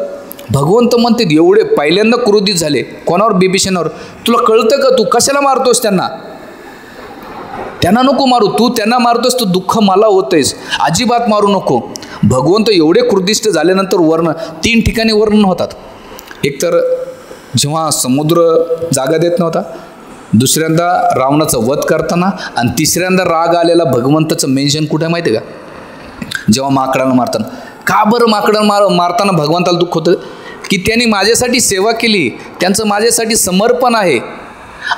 भगवंत म्हणते एवढे पहिल्यांदा क्रोधित झाले. कोणावर? बिभीषणावर. तुला कळतं का? तू कशाला मारतोस त्यांना? त्यांना नको मारू, तू त्यांना मारतोस तर दुःख मला होतंयस, अजिबात मारू नको. भगवंत एवढे क्रोधिष्ट झाल्यानंतर वर्ण 3 ठिकाणी वर्णन होतात. एक तर जेव्हा समुद्र जागा देत नव्हता, दुसऱ्यांदा रावणाचा वध करताना, आणि तिसऱ्यांदा राग आलेला भगवंताचं मेन्शन कुठे आहे माहिती आहे का? जेव्हा माकडांना मारताना. का बरं माकडांना मारताना भगवंताला दुःख होतं? की त्यांनी माझ्यासाठी सेवा केली, त्यांचं माझ्यासाठी समर्पण आहे,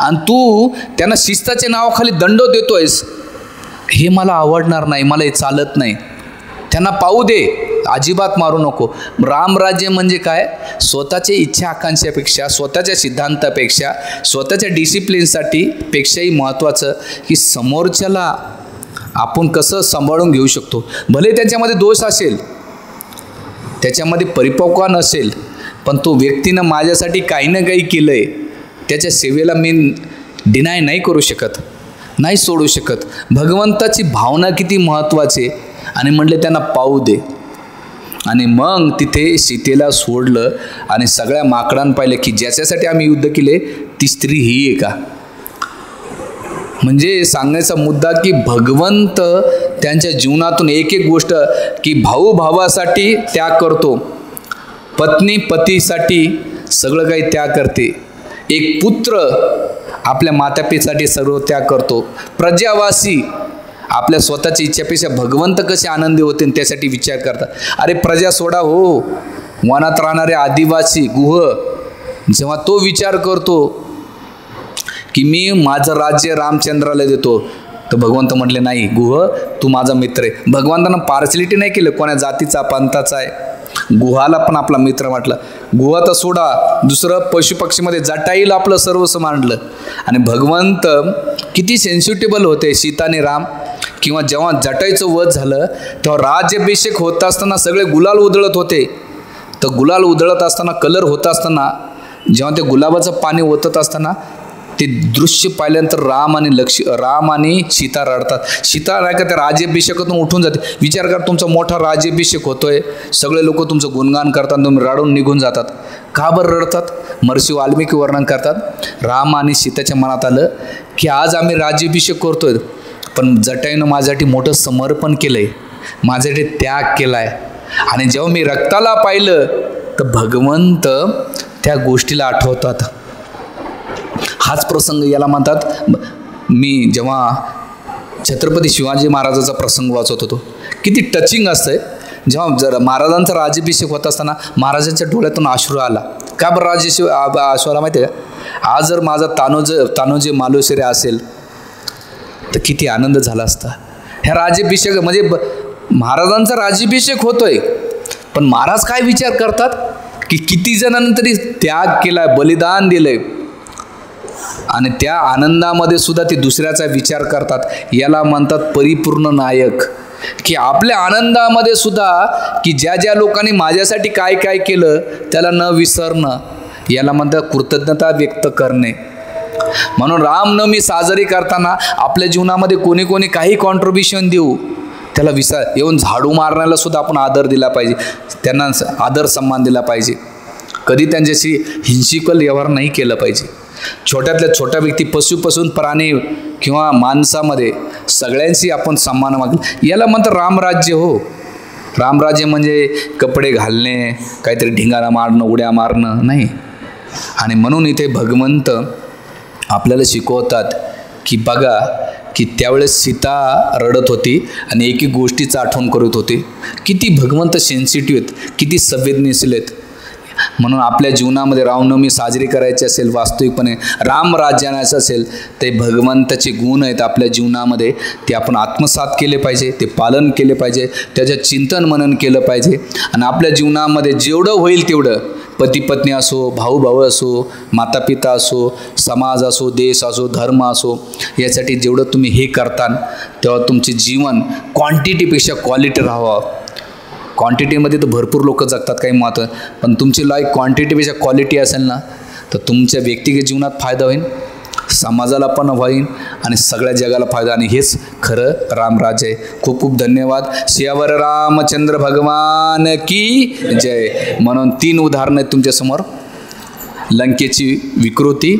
आणि तू त्यांना शिस्ताच्या नावाखाली दंड देतोयस, हे मला आवडणार नाही, मला हे चालत नाही. त्यांना पाहू दे, अजिबात मारू नको. रामराज्य म्हणजे काय? स्वतःच्या इच्छा आकांक्षापेक्षा, स्वतःच्या सिद्धांतापेक्षा, स्वतःच्या डिसिप्लिनसाठी पेक्षाही महत्त्वाचं की समोरच्याला आपण कसं सांभाळून घेऊ शकतो. भले त्याच्यामध्ये दोष असेल, त्याच्यामध्ये परिपक्व नसेल, पण तो व्यक्तीनं माझ्यासाठी काही ना काही केलं आहे, त्याच्या सेवेला मी डिनाय नाही करू शकत, नाही सोडू शकत. भगवंताची भावना किती महत्त्वाची. आणि म्हटले त्यांना पाहू दे. आणि मग तिथे सीतेला सोडलं, आणि सगळ्या माकडांना पाहिलं की ज्याच्यासाठी आम्ही युद्ध केले ती स्त्री ही आहे का? म्हणजे सांगायचा मुद्दा की भगवंत त्यांच्या जीवनातून एक एक गोष्ट, की भाऊ भावासाठी त्याग करतो, पत्नी पतीसाठी सगळं काही त्याग करते, एक पुत्र आपल्या मातापित्यासाठी सर्व त्याग करतो, प्रजावासी आपल्या स्वतःच्या इच्छेपेक्षा भगवंत कसे आनंदी होते त्यासाठी विचार करतात. अरे प्रजा सोडा हो, वनात राहणारे आदिवासी गुह जेव्हा तो विचार करतो की मी माझं राज्य रामचंद्राला देतो, तर भगवंत म्हटले नाही गुह तू माझा मित्र आहे. भगवंतानं पार्सलिटी नाही केलं, कोणा जातीचा पंथाचा आहे. गुहाला पण आपला मित्र म्हटलं. गुहा तर सोडा, दुसरं पशुपक्षीमध्ये जटाईला आपलं सर्वस्व मांडलं. आणि भगवंत किती सेन्सिटिबल होते. सीता आणि राम, किंवा जेव्हा जटाईचं वध झालं तेव्हा राज्याभिषेक होत असताना सगळे गुलाल उधळत होते. तर गुलाल उधळत असताना, कलर होत असताना, जेव्हा ते गुलाबाचं पाणी ओतत असताना ते दृश्य पाहिल्यानंतर राम आणि सीता रडतात. सीता नाही का त्या राज्याभिषेकातून उठून जाते. विचार करा, तुमचा मोठा राज्याभिषेक होतोय, सगळे लोक तुमचं गुणगान करतात, तुम्ही रडून निघून जातात. का बरं रडतात? महर्षी वाल्मिकी वर्णन करतात, राम आणि सीताच्या मनात आलं की आज आम्ही राज्याभिषेक करतोय, पण जटाईनं माझ्यासाठी मोठं समर्पण केलं आहे, माझ्यासाठी त्याग केला आहे. आणि जेव्हा मी रक्ताला पाहिलं तर भगवंत त्या गोष्टीला आठवतात. हाच प्रसंग याला म्हणतात. मी जेव्हा छत्रपती शिवाजी महाराजाचा प्रसंग वाचत होतो, किती टचिंग असतंय. जेव्हा महाराजांचा राज्याभिषेक होत असताना महाराजांच्या डोळ्यातून अश्रू आला. का बरं अश्रू आला माहिती आहे का? आज जर माझा तानोजी मालुसरे असेल तर किती आनंद झाला असता. ह्या राज्याभिषेक म्हणजे महाराजांचा राज्याभिषेक होतोय, पण महाराज काय विचार करतात की किती जणांनी तरी त्याग केलाय, बलिदान दिलंय, आणि त्या आनंदामध्ये सुद्धा ते दुसऱ्याचा विचार करतात. याला म्हणतात परिपूर्ण नायक. की आपल्या आनंदामध्ये सुद्धा की ज्या लोकांनी माझ्यासाठी काय काय केलं त्याला न विसरणं, याला म्हणतात कृतज्ञता व्यक्त करणे. म्हणून रामनवमी साजरी करताना आपल्या जीवनामध्ये कोणी काही कॉन्ट्रीब्युशन देऊ, त्याला येऊन झाडू मारण्याला सुद्धा आपण आदर दिला पाहिजे, त्यांना आदर सन्मान दिला पाहिजे. कधी त्यांच्याशी हिंसिकल व्यवहार नाही केलं पाहिजे. छोट्यातल्या छोटा व्यक्ती, पशुपासून प्राणी किंवा माणसामध्ये सगळ्यांशी आपण सन्मान मागेल. याला म्हणतात रामराज्य. हो, रामराज्य म्हणजे कपडे घालणे, काहीतरी ढिंगाणा मारणं, उड्या मारणं नाही. आणि म्हणून इथे भगवंत आपल्याला शिकवतात की बघा की त्यावेळेस सीता रडत होती आणि एक एक गोष्टीचं आठवण करत होती. किती भगवंत सेन्सिटिव्ह आहेत, किती संवेदनशील आहेत. म्हणून आपल्या जीवनामध्ये रामनवमी साजरी करायची असेल, वास्तविकपणे राम राज्य आणायचं असेल, ते भगवंताचे गुण आहेत आपल्या जीवनामध्ये, ते आपण आत्मसात केले पाहिजे, ते पालन केले पाहिजे, त्याचं चिंतन मनन केलं पाहिजे. आणि आपल्या जीवनामध्ये जेवढं होईल तेवढं, पती पत्नी असो, भाऊ भाऊ असो, माता पिता असो, समाज असो, देश असो, धर्म असो, यासाठी जेवढं तुम्ही हे करता तेव्हा तुमचे जीवन क्वांटिटीपेक्षा क्वालिटी राहावं. क्वांटिटीमध्ये तर भरपूर लोक जगतात, काही महत्त्व, पण तुमची लाईफ क्वांटिटीपेक्षा क्वालिटी असेल ना, तर तुमच्या व्यक्तिगत जीवनात फायदा होईल, समाजाला पण होईल आणि सगळ्या जगाला फायदा. आणि हेच खरं रामराज्य आहे. खूप खूप धन्यवाद. सियावर रामचंद्र भगवान की जय. म्हणून 3 उदाहरणं आहेत तुमच्यासमोर. लंकेची विकृती,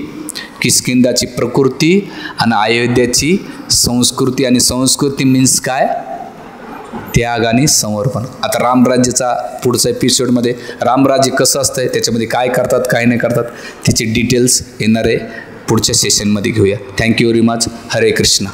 किष्किंधाची प्रकृती आणि अयोध्याची संस्कृती. आणि संस्कृती मीन्स काय? त्याग आणि समर्पण. आता रामराज्याचा पुढच्या एपिसोडमध्ये रामराज्य कसं असतंय, त्याच्यामध्ये काय करतात काय नाही करतात, त्याचे डिटेल्स येणारे पुढच्या सेशनमध्ये घेऊया. Thank you very much. हरे कृष्ण.